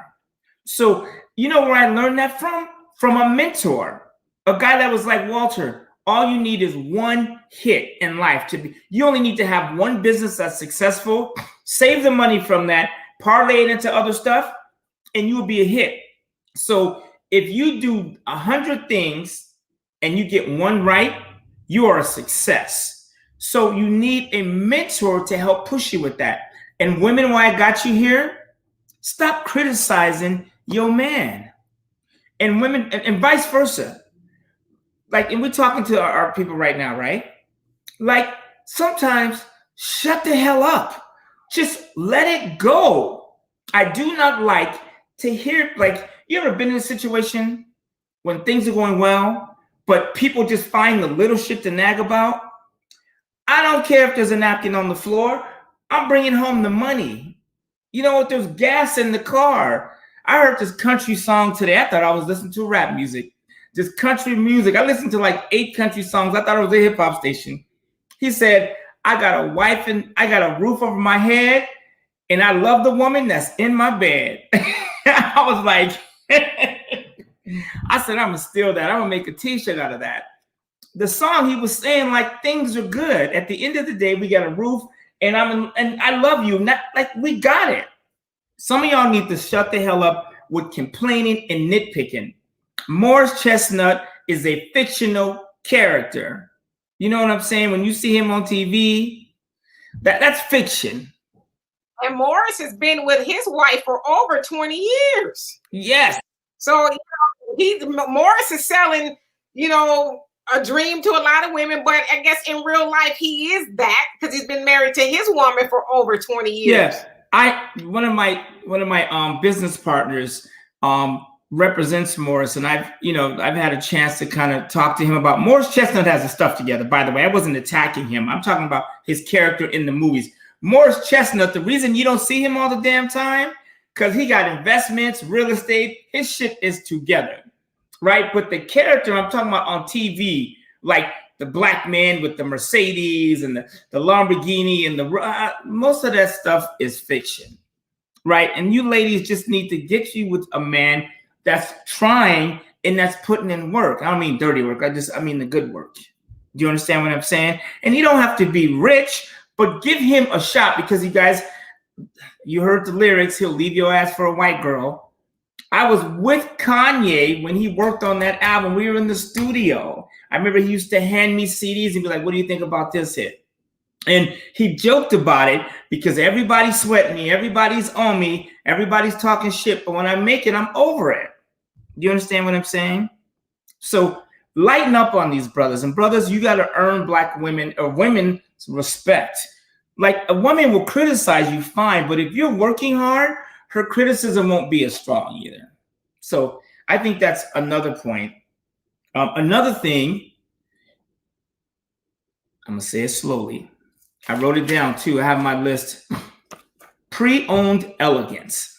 [SPEAKER 4] So you know where I learned that from? From a mentor, a guy that was like, Walter, all you need is one hit in life you only need to have one business that's successful, save the money from that, parlay it into other stuff, and you will be a hit. So if you do 100 things and you get 1 right, you are a success. So you need a mentor to help push you with that. And women, why I got you here, stop criticizing your man. And women, and vice versa. Like, and we're talking to our people right now, right? Like, sometimes shut the hell up. Just let it go. I do not like to hear, like, you ever been in a situation when things are going well, but people just find the little shit to nag about? I don't care if there's a napkin on the floor. I'm bringing home the money. You know what? There's gas in the car. I heard this country song today. I thought I was listening to rap music. This country music. I listened to like 8 country songs. I thought it was a hip hop station. He said, I got a wife and I got a roof over my head, and I love the woman that's in my bed. I was like, I said, I'm gonna steal that. I'm gonna make a t-shirt out of that. The song, he was saying like things are good. At the end of the day, we got a roof, and I love you. Not like we got it. Some of y'all need to shut the hell up with complaining and nitpicking. Morris Chestnut is a fictional character. You know what I'm saying? When you see him on TV, that's fiction.
[SPEAKER 3] And Morris has been with his wife for over 20 years.
[SPEAKER 4] Yes.
[SPEAKER 3] So Morris is selling, a dream to a lot of women, but I guess in real life he is that because he's been married to his woman for over 20 years.
[SPEAKER 4] Yeah. One of my business partners represents Morris, and I've had a chance to kind of talk to him about Morris Chestnut has his stuff together. By the way, I wasn't attacking him. I'm talking about his character in the movies. Morris Chestnut, the reason you don't see him all the damn time, because he got investments, real estate, his shit is together, right? But the character I'm talking about on TV, like the black man with the Mercedes and the Lamborghini and the most of that stuff is fiction, right? And you ladies just need to get you with a man that's trying and that's putting in work. I don't mean dirty work. I mean the good work. Do you understand what I'm saying? And you don't have to be rich, but give him a shot because you heard the lyrics. He'll leave your ass for a white girl. I was with Kanye when he worked on that album. We were in the studio. I remember he used to hand me CDs and be like, what do you think about this hit? And he joked about it because everybody's sweating me. Everybody's on me. Everybody's talking shit. But when I make it, I'm over it. Do you understand what I'm saying? So lighten up on these brothers. And brothers, you got to earn black women or women's respect. Like a woman will criticize you, fine. But if you're working hard, her criticism won't be as strong either. So I think that's another point. Another thing, I'm going to say it slowly. I wrote it down too. I have my list. Pre-owned elegance.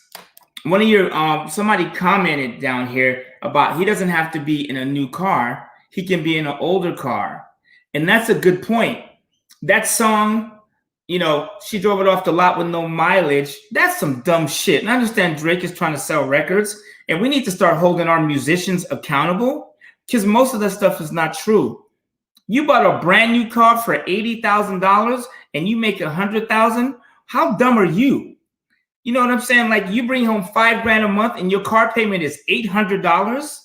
[SPEAKER 4] One of your, somebody commented down here about he doesn't have to be in a new car. He can be in an older car. And that's a good point. That song, she drove it off the lot with no mileage. That's some dumb shit. And I understand Drake is trying to sell records, and we need to start holding our musicians accountable because most of that stuff is not true. You bought a brand new car for $80,000 and you make $100,000. How dumb are you? You know what I'm saying? Like you bring home $5,000 a month and your car payment is $800,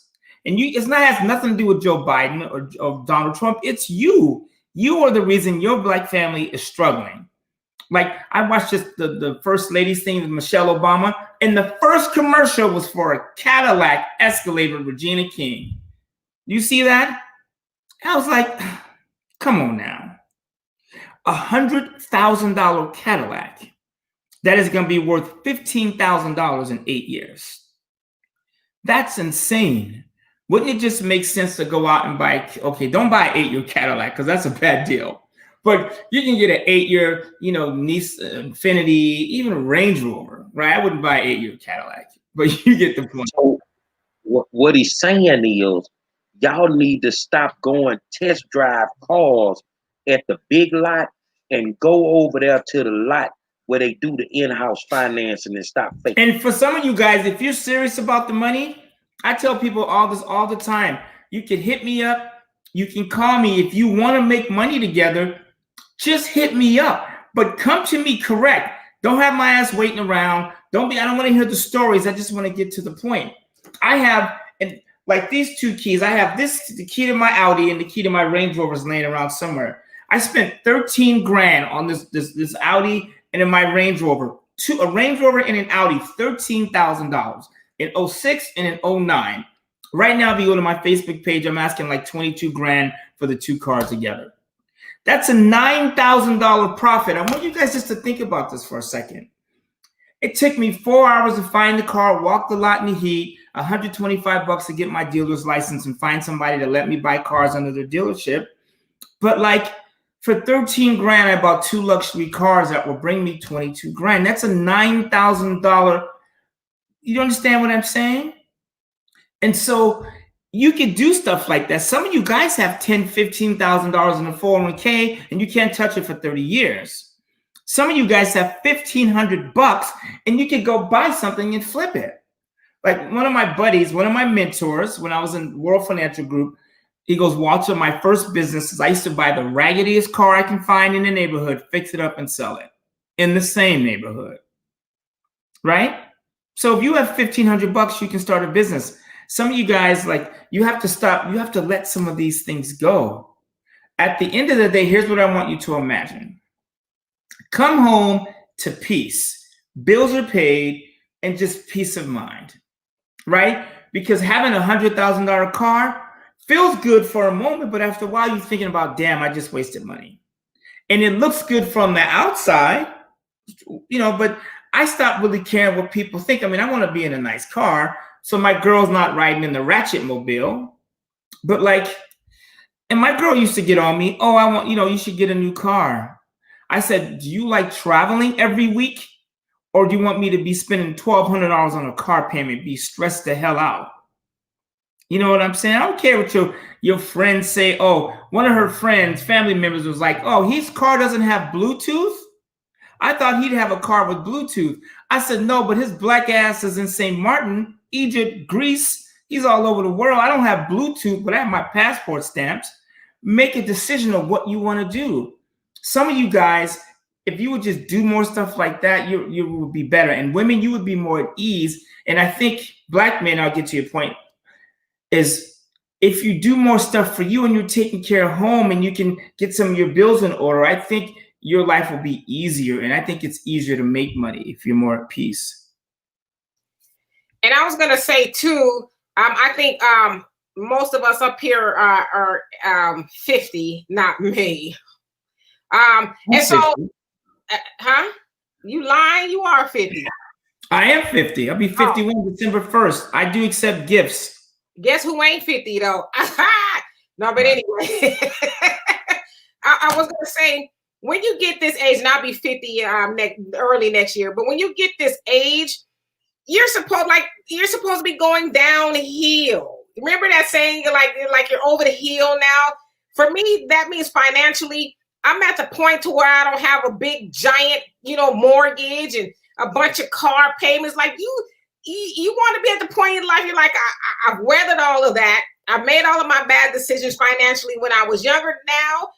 [SPEAKER 4] and has nothing to do with Joe Biden or Donald Trump. It's you. You are the reason your black family is struggling. Like I watched just the first lady's thing with Michelle Obama, and the first commercial was for a Cadillac Escalade with Regina King. You see that? I was like, come on now. $100,000 Cadillac that is going to be worth $15,000 in 8 years. That's insane. Wouldn't it just make sense to go out and buy, okay, don't buy an 8-year Cadillac because that's a bad deal. But you can get an 8-year, Nissan, Infiniti, even Range Rover, right? I wouldn't buy an 8-year Cadillac, but you get the point.
[SPEAKER 2] So what he's saying is, y'all need to stop going test drive cars at the big lot and go over there to the lot where they do the in-house financing and stop faking.
[SPEAKER 4] And for some of you guys, if you're serious about the money, I tell people all this all the time. You can hit me up. You can call me. If you want to make money together, just hit me up. But come to me correct. Don't have my ass waiting around. I don't want to hear the stories. I just want to get to the point. I have, and like these two keys, I have the key to my Audi and the key to my Range Rover is laying around somewhere. I spent 13 grand on this Audi and in my Range Rover. A Range Rover and an Audi, $13,000 in 06 and in 09. Right now, if you go to my Facebook page, I'm asking like 22 grand for the two cars together. That's a $9,000 profit. I want you guys just to think about this for a second. It took me 4 hours to find the car, walk the lot in the heat, $125 to get my dealer's license and find somebody to let me buy cars under their dealership. But like for 13 grand, I bought two luxury cars that will bring me 22 grand. That's a $9,000. You understand what I'm saying? And so you can do stuff like that. Some of you guys have $10,000, $15,000 in a 401k and you can't touch it for 30 years. Some of you guys have $1,500 and you can go buy something and flip it. Like one of my buddies, one of my mentors, when I was in World Financial Group, he goes, Walter, my first business is I used to buy the raggediest car I can find in the neighborhood, fix it up and sell it in the same neighborhood, right? So if you have $1,500, you can start a business. Some of you guys, like, you have to stop. You have to let some of these things go. At the end of the day, here's what I want you to imagine. Come home to peace. Bills are paid and just peace of mind, right? Because having a $100,000 car feels good for a moment, but after a while, you're thinking about, damn, I just wasted money. And it looks good from the outside, you know, but I stopped really caring what people think. I mean, I want to be in a nice car, so my girl's not riding in the ratchet mobile. But like, and my girl used to get on me, oh, I want, you know, you should get a new car. I said, do you like traveling every week? Or do you want me to be spending $1,200 on a car payment, be stressed the hell out? You know what I'm saying? I don't care what your friends say. Oh, one of her friends, family members was like, oh, his car doesn't have Bluetooth? I thought he'd have a car with Bluetooth. I said, no, but his black ass is in St. Martin, Egypt, Greece. He's all over the world. I don't have Bluetooth, but I have my passport stamps. Make a decision of what you want to do. Some of you guys, if you would just do more stuff like that, you would be better. And women, you would be more at ease. And I think black men, I'll get to your point, is if you do more stuff for you and you're taking care of home and you can get some of your bills in order, I think your life will be easier. And I think it's easier to make money if you're more at peace.
[SPEAKER 3] And I was going to say too, I think most of us up here are 50, not me. And so, you lying? You are 50.
[SPEAKER 4] I am 50. I'll be 51 December 1st. I do accept gifts.
[SPEAKER 3] Guess who ain't 50 though? No, but anyway, I was gonna say, when you get this age, and I'll be 50 early next year, but when you get this age, you're supposed to be going downhill. Remember that saying? Like you're over the hill now. For me, that means financially, I'm at the point to where I don't have a big giant, mortgage and a bunch of car payments. Like you want to be at the point in life, you're like, I've weathered all of that. I made all of my bad decisions financially when I was younger. Now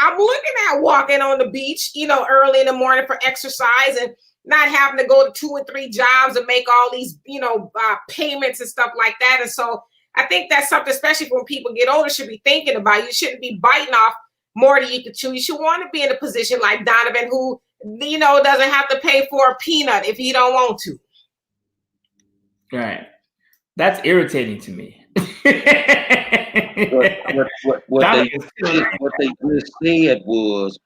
[SPEAKER 3] I'm looking at walking on the beach, early in the morning for exercise and not having to go to 2 or 3 jobs and make all these, payments and stuff like that. And so I think that's something, especially when people get older, should be thinking about. You shouldn't be biting off more than you can chew. You should want to be in a position like Donovan, who, doesn't have to pay for a peanut if he don't want to.
[SPEAKER 4] Right. That's irritating to me.
[SPEAKER 2] what they just said was,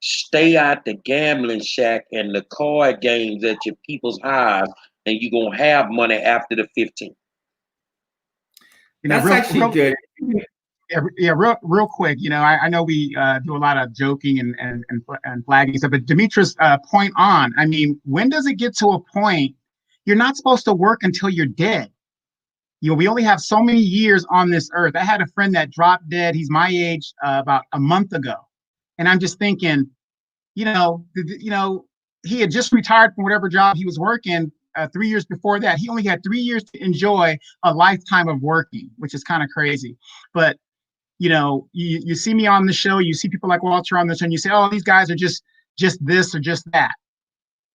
[SPEAKER 2] stay out the gambling shack and the card games at your people's highs, and you're going to have money after the 15th.
[SPEAKER 4] That's actually good.
[SPEAKER 1] Yeah, real quick. I know we do a lot of joking and flagging stuff, but Demetrius, point on. I mean, when does it get to a point you're not supposed to work until you're dead? We only have so many years on this earth. I had a friend that dropped dead. He's my age, about a month ago, and I'm just thinking, he had just retired from whatever job he was working. 3 years before that, he only had 3 years to enjoy a lifetime of working, which is kind of crazy. But you see me on the show, you see people like Walter on the show, and you say, oh, these guys are just this or just that.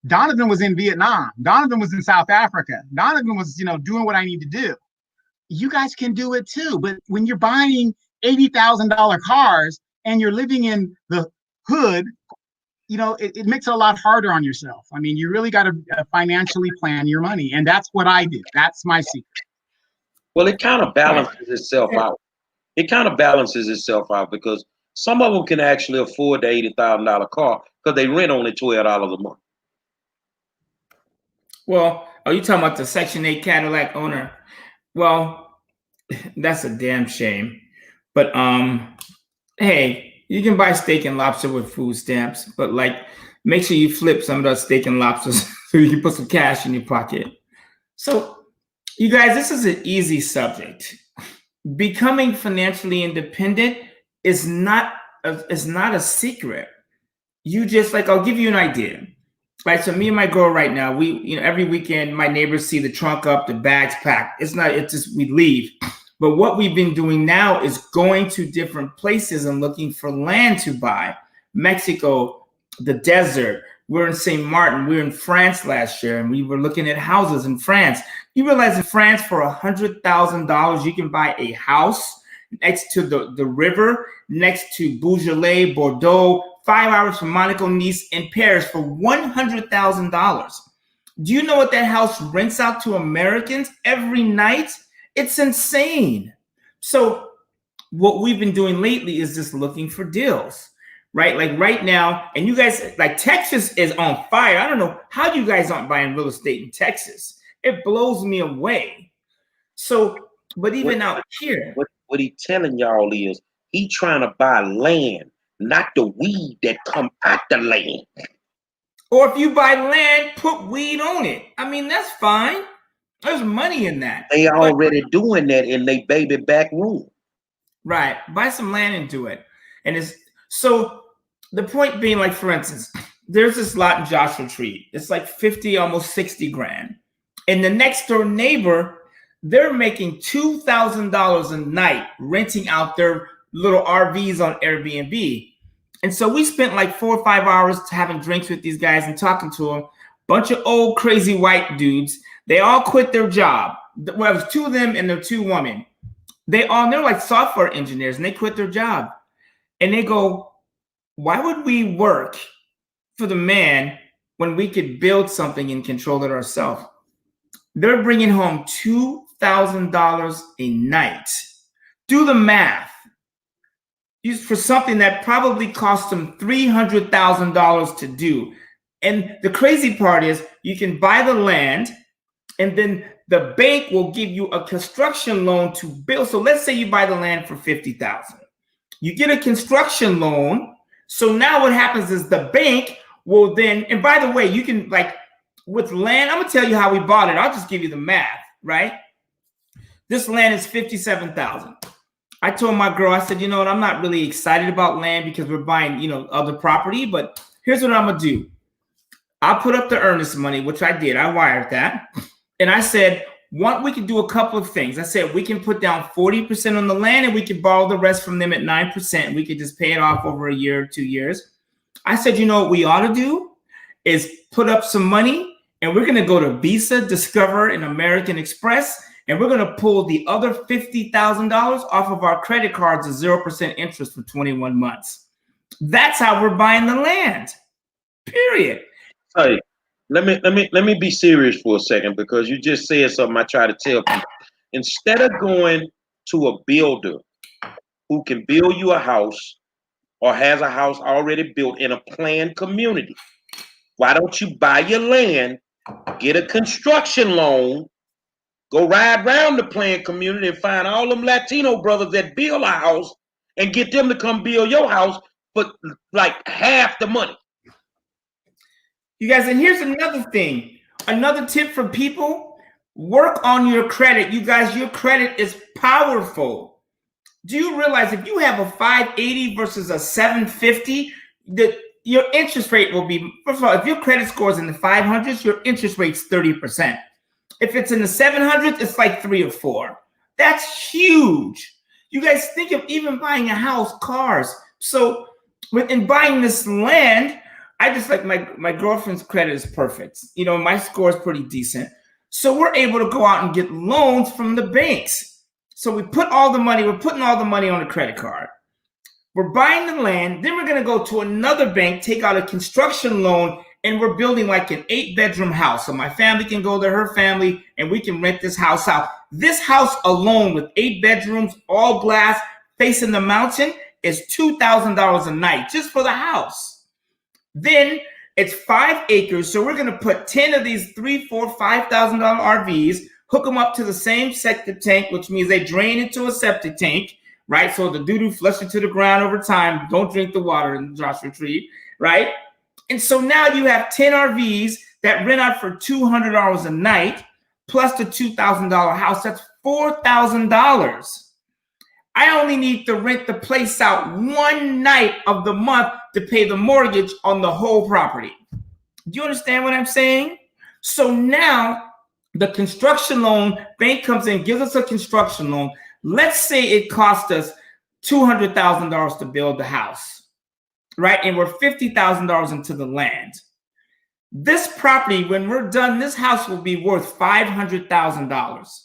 [SPEAKER 1] Donovan was in Vietnam. Donovan was in South Africa. Donovan was, doing what I need to do. You guys can do it too. But when you're buying $80,000 cars and you're living in the hood, it makes it a lot harder on yourself. I mean, you really got to financially plan your money. And that's what I did. That's my secret.
[SPEAKER 2] Well, it kind of balances itself out. It kind of balances itself out because some of them can actually afford the $80,000 car because they rent only $12 a month.
[SPEAKER 4] Well, are you talking about the Section 8 Cadillac owner? Well, that's a damn shame. But hey, you can buy steak and lobster with food stamps, but like make sure you flip some of those steak and lobsters so you can put some cash in your pocket. So you guys, this is an easy subject. Becoming financially independent is not a secret. You just I'll give you an idea. Right, so me and my girl right now, we every weekend my neighbors see the trunk up, the bags packed. It's just we leave. But what we've been doing now is going to different places and looking for land to buy. Mexico, the desert. We're in St. Martin. We were in France last year, and we were looking at houses in France. You realize in France for $100,000, you can buy a house next to the river, next to Beaujolais, Bordeaux, 5 hours from Monaco, Nice, and Paris for $100,000. Do you know what that house rents out to Americans every night? It's insane. So what we've been doing lately is just looking for deals, right? Like right now, and you guys, Texas is on fire. I don't know how you guys aren't buying real estate in Texas. It blows me away. So, but even out here.
[SPEAKER 2] What he telling y'all is he trying to buy land, not the weed that come out the land.
[SPEAKER 4] Or if you buy land, put weed on it. I mean, that's fine. There's money in that.
[SPEAKER 2] They already doing that in their baby back room.
[SPEAKER 4] Right. Buy some land and do it. And it's so the point being, for instance, there's this lot in Joshua Tree. It's 50, almost 60 grand. And the next door neighbor, they're making $2,000 a night renting out their little RVs on Airbnb. And so we spent 4 or 5 hours having drinks with these guys and talking to them. Bunch of old crazy white dudes. They all quit their job. Well, it was 2 of them and their 2 women. They're like software engineers, and they quit their job. And they go, why would we work for the man when we could build something and control it ourselves? They're bringing home $2,000 a night. Do the math. For something that probably cost them $300,000 to do. And the crazy part is you can buy the land, and then the bank will give you a construction loan to build. So let's say you buy the land for $50,000. You get a construction loan. So now what happens is the bank will then, and by the way, you can with land, I'm gonna tell you how we bought it. I'll just give you the math, right? This land is $57,000. I told my girl, I said, you know what? I'm not really excited about land because we're buying, other property, but here's what I'm gonna do. I'll put up the earnest money, which I did. I wired that. And I said, we can do a couple of things. I said, we can put down 40% on the land and we can borrow the rest from them at 9%. We could just pay it off over a year or 2 years. I said, what we ought to do is put up some money, and we're going to go to Visa, Discover, and American Express, and we're going to pull the other $50,000 off of our credit cards at 0% interest for 21 months. That's how we're buying the land. Period.
[SPEAKER 2] Hey, let me be serious for a second, because you just said something I try to tell people. Instead of going to a builder who can build you a house or has a house already built in a planned community, why don't you buy your land, get a construction loan, go ride around the planned community and find all them Latino brothers that build a house and get them to come build your house for half the money.
[SPEAKER 4] You guys, and here's another thing. Another tip for people, work on your credit. You guys, your credit is powerful. Do you realize if you have a 580 versus a 750, that your interest rate will be, first of all, if your credit score is in the 500s, your interest rate's 30%. If it's in the 700s, it's 3 or 4. That's huge. You guys think of even buying a house, cars. So in buying this land, I just my girlfriend's credit is perfect. My score is pretty decent. So we're able to go out and get loans from the banks. So we're putting all the money on the credit card. We're buying the land. Then we're going to go to another bank, take out a construction loan, and we're building like an 8-bedroom house. So my family can go there, her family, and we can rent this house out. This house alone with 8 bedrooms, all glass, facing the mountain is $2,000 a night just for the house. Then it's 5 acres. So we're going to put 10 of these $3,000, $4,000, $5,000 RVs, hook them up to the same septic tank, which means they drain into a septic tank, right? So the doo-doo flush it to the ground over time. Don't drink the water in the Joshua Tree, right? And so now you have 10 RVs that rent out for $200 a night, plus the $2,000 house. That's $4,000. I only need to rent the place out one night of the month to pay the mortgage on the whole property. Do you understand what I'm saying? So now the construction loan, bank comes in, gives us a construction loan. Let's say it cost us $200,000 to build the house, right? And we're $50,000 into the land. This property, when we're done, this house will be worth $500,000.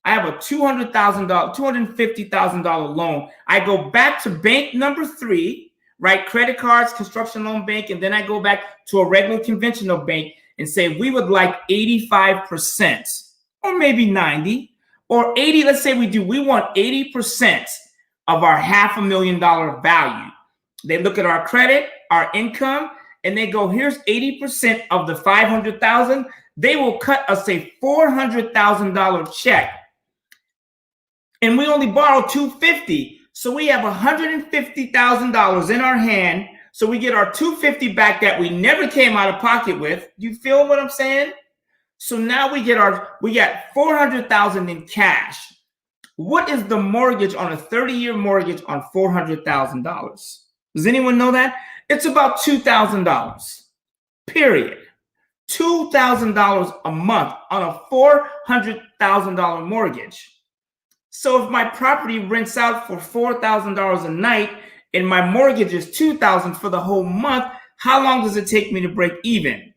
[SPEAKER 4] I have a $250,000 loan. I go back to bank number 3, right? Credit cards, construction loan bank, and then I go back to a regular conventional bank and say, we would like 85% or maybe 90 or 80. Let's say we want 80% of our $500,000 value. They look at our credit, our income, and they go, here's 80% of the $500,000. They will cut us a $400,000 check. And we only borrow $250,000. So we have $150,000 in our hand. So we get our $250,000 back that we never came out of pocket with. You feel what I'm saying? So now we got $400,000 in cash. What is the mortgage on a 30-year mortgage on $400,000? Does anyone know that? It's about $2,000, period. $2,000 a month on a $400,000 mortgage. So if my property rents out for $4,000 a night and my mortgage is $2,000 for the whole month, how long does it take me to break even?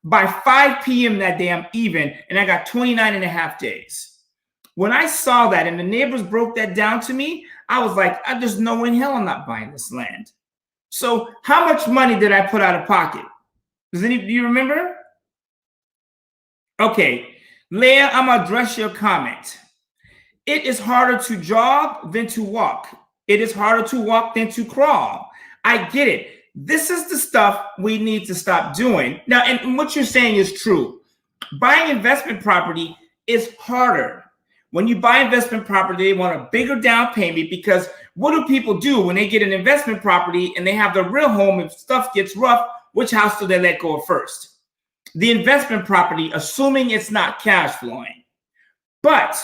[SPEAKER 4] By 5 p.m. that day, I'm even, and I got 29 and a half days. When I saw that and the neighbors broke that down to me, I was like, there's no way in hell I'm not buying this land. So how much money did I put out of pocket? Do you remember? Okay, Leah, I'm going to address your comment. It is harder to jog than to walk. It is harder to walk than to crawl. I get it. This is the stuff we need to stop doing. Now, and what you're saying is true. Buying investment property is harder. When you buy investment property, they want a bigger down payment because what do people do when they get an investment property and they have their real home? If stuff gets rough, which house do they let go of first? The investment property, assuming it's not cash flowing. But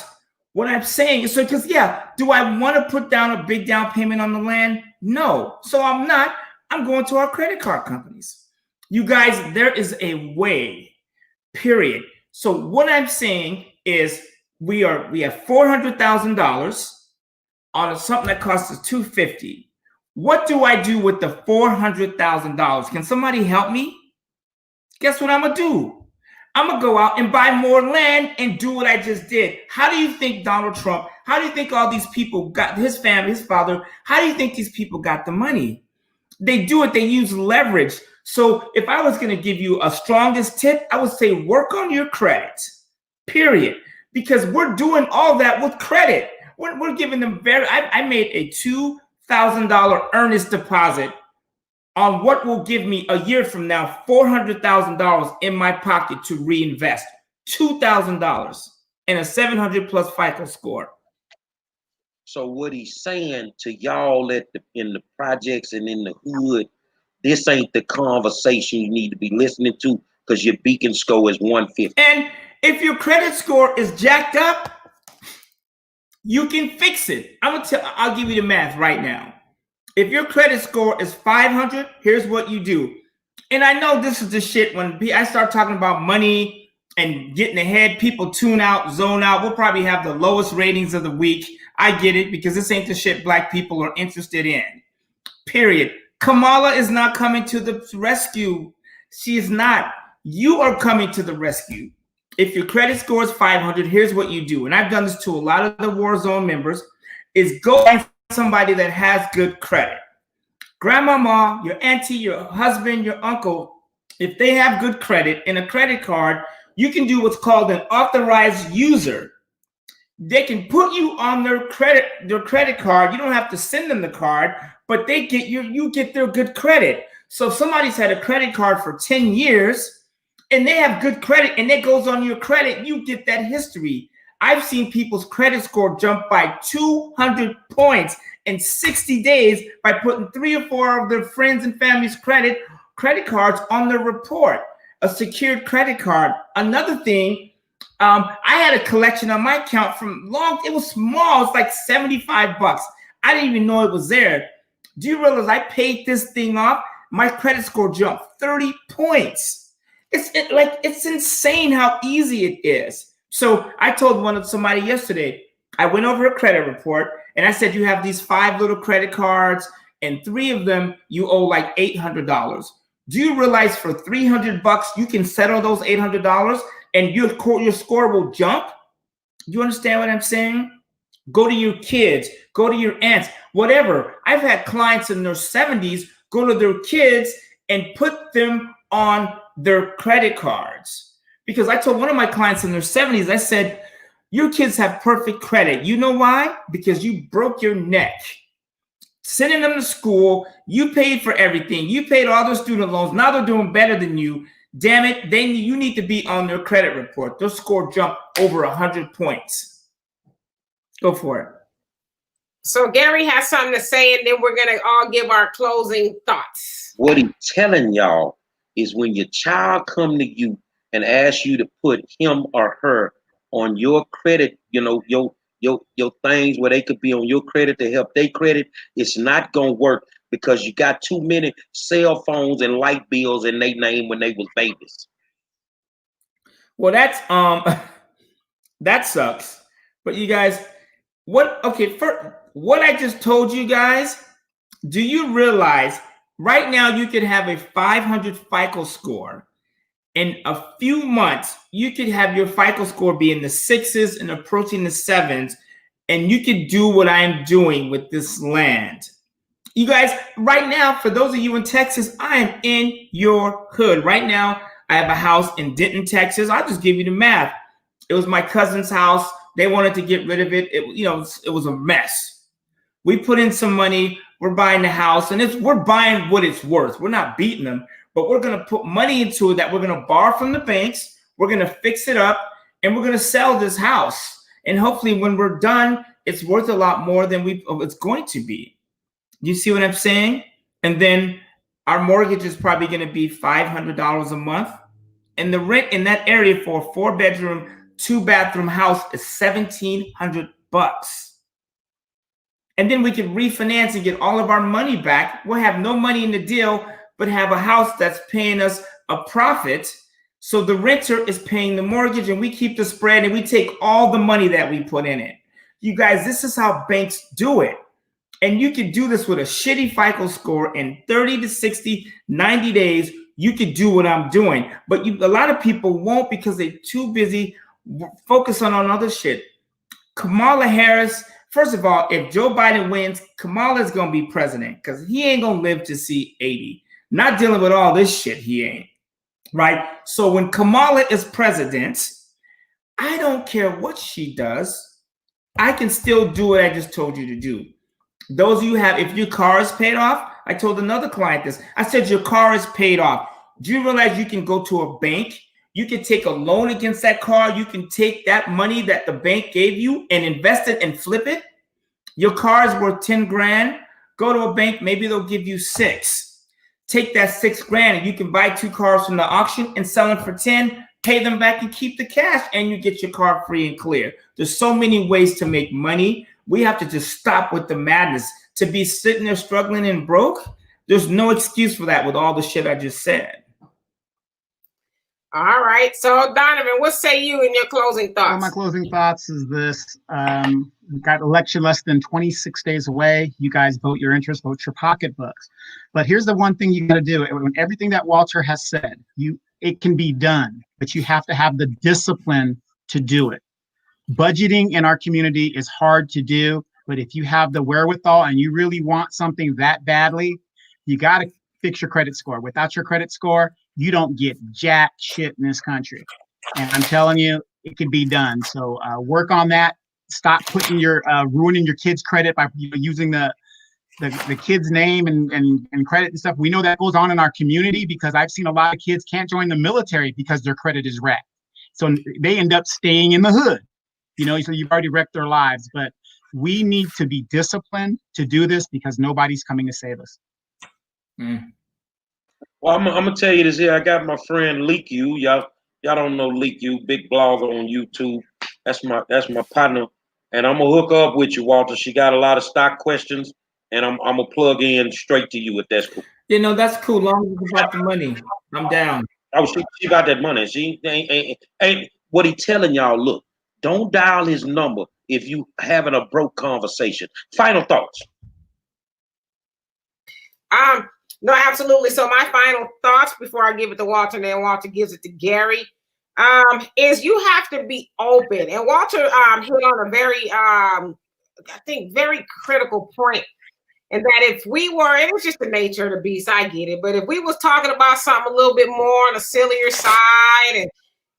[SPEAKER 4] what I'm saying is, because do I want to put down a big down payment on the land? No. So I'm not. I'm going to our credit card companies. You guys, there is a way, period. So what I'm saying is we have $400,000 on something that costs us $250,000. What do I do with the $400,000? Can somebody help me? Guess what I'm going to do? I'm going to go out and buy more land and do what I just did. How do you think Donald Trump, how do you think all these people got, his family, his father, how do you think these people got the money? They do it. They use leverage. So if I was going to give you a strongest tip, I would say work on your credit, period. Because we're doing all that with credit. We're giving them I made a $2,000 earnest deposit on what will give me a year from now $400,000 in my pocket to reinvest. $2,000 and a 700 plus FICO score.
[SPEAKER 2] So what he's saying to y'all in the projects and in the hood, this ain't the conversation you need to be listening to because your beacon score is 150.
[SPEAKER 4] And if your credit score is jacked up, you can fix it. I'll give you the math right now. If your credit score is 500, here's what you do. And I know this is the shit when I start talking about money and getting ahead, people tune out, zone out. We'll probably have the lowest ratings of the week. I get it because this ain't the shit black people are interested in. Period. Kamala is not coming to the rescue. She is not. You are coming to the rescue. If your credit score is 500, here's what you do. And I've done this to a lot of the war zone members is go and somebody that has good credit. Grandmama, your auntie, your husband, your uncle, if they have good credit in a credit card, you can do what's called an authorized user. They can put you on their credit card. You don't have to send them the card, but they get you get their good credit. So if somebody's had a credit card for 10 years and they have good credit and it goes on your credit, you get that history. I've seen people's credit score jump by 200 points in 60 days by putting 3 or 4 of their friends and family's credit cards on their report, a secured credit card. Another thing, I had a collection on my account it was small. It's like $75. I didn't even know it was there. Do you realize I paid this thing off? My credit score jumped 30 points. It's insane how easy it is. So I told somebody yesterday, I went over a credit report and I said, you have these 5 little credit cards and 3 of them you owe like $800. Do you realize for $300 you can settle those $800 and your score will jump? Do you understand what I'm saying? Go to your kids, go to your aunts, whatever. I've had clients in their 70s go to their kids and put them on their credit cards. Because I told one of my clients in their 70s, I said, your kids have perfect credit. You know why? Because you broke your neck sending them to school. You paid for everything. You paid all their student loans. Now they're doing better than you. Damn it. You need to be on their credit report. Their score jumped over 100 points. Go for it.
[SPEAKER 3] So Gary has something to say, and then we're going to all give our closing thoughts.
[SPEAKER 2] What he's telling y'all is when your child come to you and ask you to put him or her on your credit, your things where they could be on your credit to help their credit, it's not going to work because you got too many cell phones and light bills in their name when they was babies.
[SPEAKER 4] Well, that's that sucks. But you guys, for what I just told you guys, do you realize right now you could have a 500 FICO score? In a few months, you could have your FICO score be in the 6s and approaching the 7s, and you could do what I'm doing with this land. You guys, right now, for those of you in Texas, I am in your hood. Right now, I have a house in Denton, Texas. I'll just give you the math. It was my cousin's house. They wanted to get rid of it. It was a mess. We put in some money. We're buying the house, and we're buying what it's worth. We're not beating them. But we're going to put money into it that we're going to borrow from the banks. We're going to fix it up, and we're going to sell this house. And hopefully when we're done, it's worth a lot more than it's going to be. You see what I'm saying? And then our mortgage is probably going to be $500 a month. And the rent in that area for a 4-bedroom, 2-bathroom house is $1,700. And then we can refinance and get all of our money back. We'll have no money in the deal, but have a house that's paying us a profit. So the renter is paying the mortgage and we keep the spread and we take all the money that we put in it. You guys, this is how banks do it. And you can do this with a shitty FICO score in 30 to 60, 90 days. You could do what I'm doing, but a lot of people won't because they're too busy focusing on other shit. Kamala Harris, first of all, if Joe Biden wins, Kamala is going to be president because he ain't going to live to see 80. Not dealing with all this shit, he ain't. Right? So when Kamala is president, I don't care what she does. I can still do what I just told you to do. Those of you if your car is paid off, I told another client this. I said, your car is paid off. Do you realize you can go to a bank? You can take a loan against that car. You can take that money that the bank gave you and invest it and flip it. Your car is worth 10 grand. Go to a bank. Maybe they'll give you 6. Take that 6 grand and you can buy 2 cars from the auction and sell them for 10, pay them back and keep the cash and you get your car free and clear. There's so many ways to make money. We have to just stop with the madness. To be sitting there struggling and broke, there's no excuse for that with all the shit I just said.
[SPEAKER 3] All right. So Donovan, what say you in your closing thoughts?
[SPEAKER 1] Well, my closing thoughts is this. We've got election less than 26 days away. You guys vote your interest, vote your pocketbooks. But here's the one thing you got to do. When everything that Walter has said, it can be done, but you have to have the discipline to do it. Budgeting in our community is hard to do. But if you have the wherewithal and you really want something that badly, you got to fix your credit score. Without your credit score, you don't get jack shit in this country. And I'm telling you, it can be done. So work on that. Stop putting your ruining your kids' credit by using the kid's name and credit and stuff. We know that goes on in our community because I've seen a lot of kids can't join the military because their credit is wrecked. So they end up staying in the hood, so you've already wrecked their lives. But we need to be disciplined to do this because nobody's coming to save us.
[SPEAKER 2] Well, I'm gonna tell you this here. I got my friend Leak You. Y'all don't know Leak You, big blogger on YouTube. That's my partner. And I'm gonna hook up with you, Walter. She got a lot of stock questions, and I'm gonna plug in straight to you if that's cool.
[SPEAKER 4] That's cool. Long as it's about the money, I'm down.
[SPEAKER 2] Oh, she got that money. She ain't what he telling y'all. Look, don't dial his number if you having a broke conversation. Final thoughts.
[SPEAKER 3] No, absolutely. So my final thoughts before I give it to Walter, and then Walter gives it to Gary, is you have to be open. And Walter hit on a very, I think, very critical point. And that if we were, and it's just the nature of the beast, I get it. But if we was talking about something a little bit more on the sillier side and,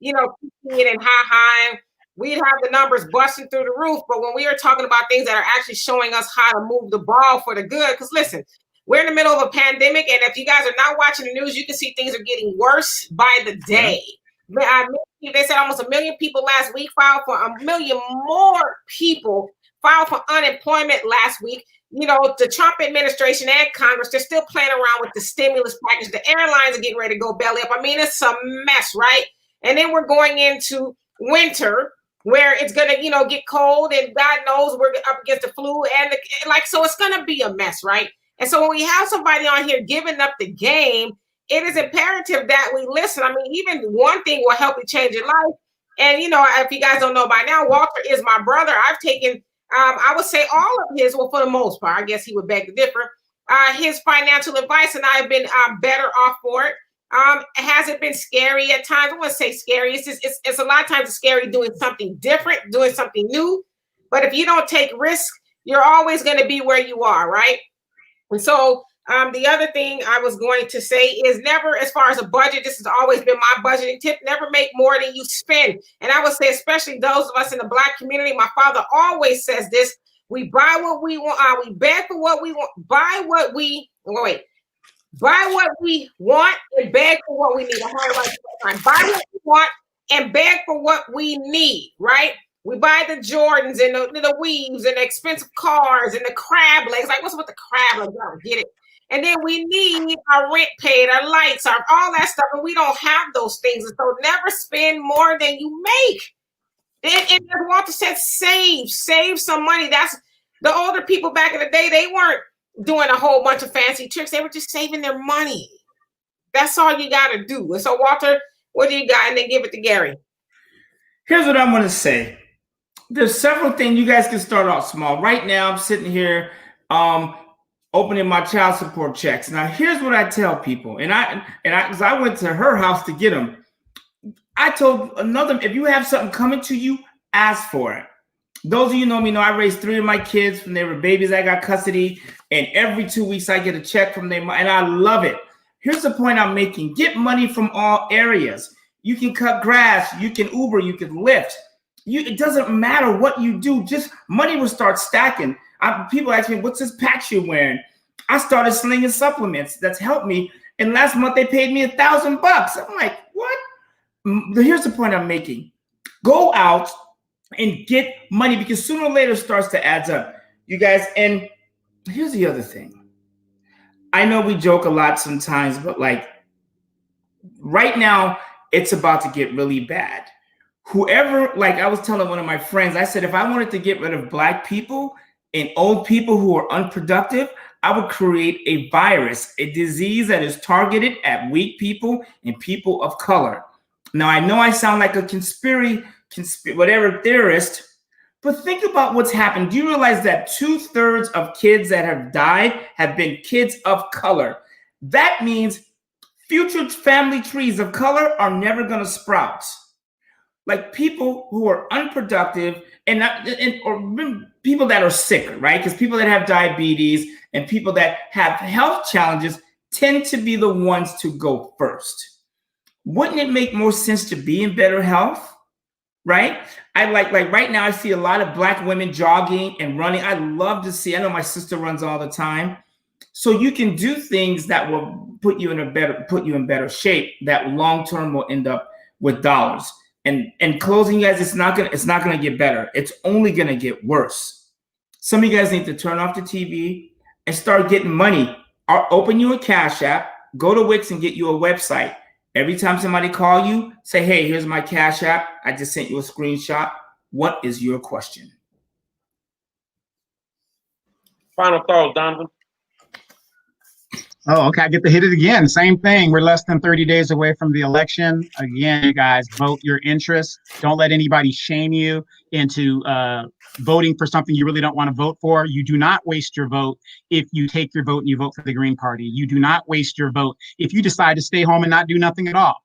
[SPEAKER 3] keeping it in high, we'd have the numbers busting through the roof. But when we are talking about things that are actually showing us how to move the ball for the good, because listen, we're in the middle of a pandemic. And if you guys are not watching the news, you can see things are getting worse by the day. They said almost 1 million people last week filed for 1 million more people filed for unemployment last week. The Trump administration and Congress, they're still playing around with the stimulus package. The airlines are getting ready to go belly up. I mean, it's a mess, right? And then we're going into winter where it's going to, get cold, and God knows we're up against the flu so it's going to be a mess, right? And so when we have somebody on here giving up the game, it is imperative that we listen. I mean, even one thing will help you change your life. And, if you guys don't know by now, Walter is my brother. I've taken I would say all of his, well, for the most part, I guess he would beg to differ, his financial advice, and I've been better off for it. Has it been scary at times? I wouldn't say scary. It's a lot of times scary doing something different, doing something new. But if you don't take risks, you're always going to be where you are, right? And so the other thing I was going to say is never, as far as a budget, this has always been my budgeting tip, never make more than you spend. And I would say, especially those of us in the Black community, my father always says this: we buy what we want, we beg for what we want, buy what we want and beg for what we need. Buy what we want and beg for what we need, right? We buy the Jordans and the weaves and the expensive cars and the crab legs. Like, what's with the crab legs? I don't get it. And then we need our rent paid, our lights, all that stuff, and we don't have those things. And so never spend more than you make. And as Walter said, save some money. That's the older people back in the day. They weren't doing a whole bunch of fancy tricks. They were just saving their money. That's all you got to do. And so, Walter, what do you got? And then give it to Gary.
[SPEAKER 4] Here's what I'm going to say. There's several things. You guys can start off small. Right now, I'm sitting here opening my child support checks. Now, here's what I tell people. Because I went to her house to get them. I told another, if you have something coming to you, ask for it. Those of you know me know I raised 3 of my kids when they were babies. I got custody, and every 2 weeks I get a check from them, and I love it. Here's the point I'm making. Get money from all areas. You can cut grass, you can Uber, you can Lyft. It doesn't matter what you do. Just money will start stacking. People ask me, what's this patch you're wearing? I started slinging supplements. That's helped me. And last month they paid me $1,000. I'm like, what? Here's the point I'm making. Go out and get money, because sooner or later it starts to add up. You guys, and here's the other thing. I know we joke a lot sometimes, but like right now, it's about to get really bad. Whoever, like I was telling one of my friends, I said, if I wanted to get rid of Black people and old people who are unproductive, I would create a virus, a disease that is targeted at weak people and people of color. Now, I know I sound like a whatever theorist, but think about what's happened. Do you realize that 2/3 of kids that have died have been kids of color? That means future family trees of color are never going to sprout. like people who are unproductive or people that are sicker, right? Because people that have diabetes and people that have health challenges tend to be the ones to go first. Wouldn't it make more sense to be in better health, right? I like right now I see a lot of Black women jogging and running. I love to see. I know my sister runs all the time. So you can do things that will put you in better shape that long term will end up with dollars. And closing, you guys, it's not gonna get better. It's only gonna get worse. Some of you guys need to turn off the TV and start getting money. Or open you a Cash App, go to Wix and get you a website. Every time somebody call you, say, hey, here's my Cash App. I just sent you a screenshot. What is your question?
[SPEAKER 2] Final thoughts, Donovan.
[SPEAKER 1] Oh, okay. I get to hit it again. Same thing. We're less than 30 days away from the election. Again, you guys, vote your interests. Don't let anybody shame you into voting for something you really don't want to vote for. You do not waste your vote if you take your vote and you vote for the Green Party. You do not waste your vote if you decide to stay home and not do nothing at all.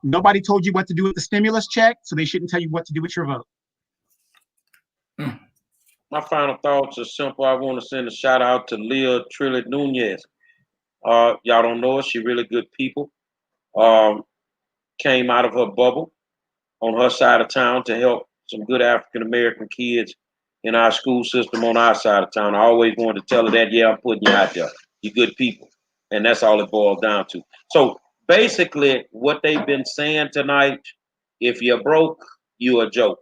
[SPEAKER 1] Nobody told you what to do with the stimulus check, so they shouldn't tell you what to do with your vote.
[SPEAKER 2] My final thoughts are simple. I want to send a shout out to Leah Trillet Nunez. Y'all don't know her. She really good people. Came out of her bubble on her side of town to help some good African-American kids in our school system on our side of town. I always wanted to tell her that, yeah, I'm putting you out there. You're good people. And that's all it boils down to. So basically what they've been saying tonight, if you're broke, you're a joke.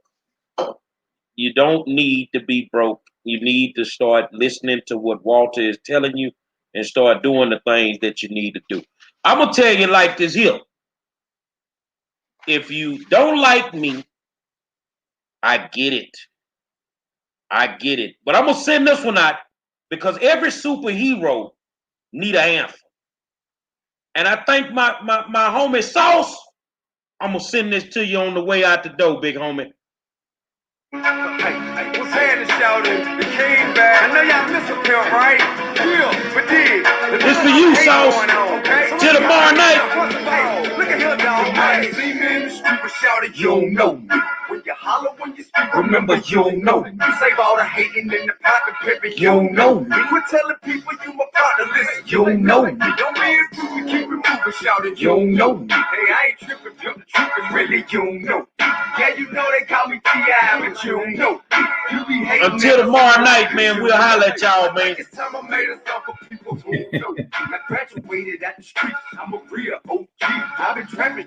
[SPEAKER 2] You don't need to be broke. You need to start listening to what Walter is telling you and start doing the things that you need to do. I'm going to tell you like this here. If you don't like me, I get it. I get it. But I'm going to send this one out because every superhero need an answer. And I think my homie Sauce, I'm going to send this to you on the way out the door, big homie.
[SPEAKER 5] What's happening, shouting? The king back. I know y'all miss a pimp, right? Yeah, but
[SPEAKER 2] this for you, Sauce. Till tomorrow night.
[SPEAKER 5] Look at him, dog. I see me in the street, but shouting, you don't know me. When you holler, when you speak, remember you don't know me. Save all the hating in the pocket, pimping, you don't know me. Quit telling people you my partner, listen, you don't know me. Don't be a groupie, keep it moving, shouting, you don't know me. Hey, I ain't tripping, pimp, the truth is really, you don't know me. Yeah, you know they call me T.I., but you don't know me. You be hating.
[SPEAKER 2] Until tomorrow night, man, we'll holler at y'all, man.
[SPEAKER 5] It's time I made a song for people who know. I graduated at the street, I'm a real OG. I've been trapping.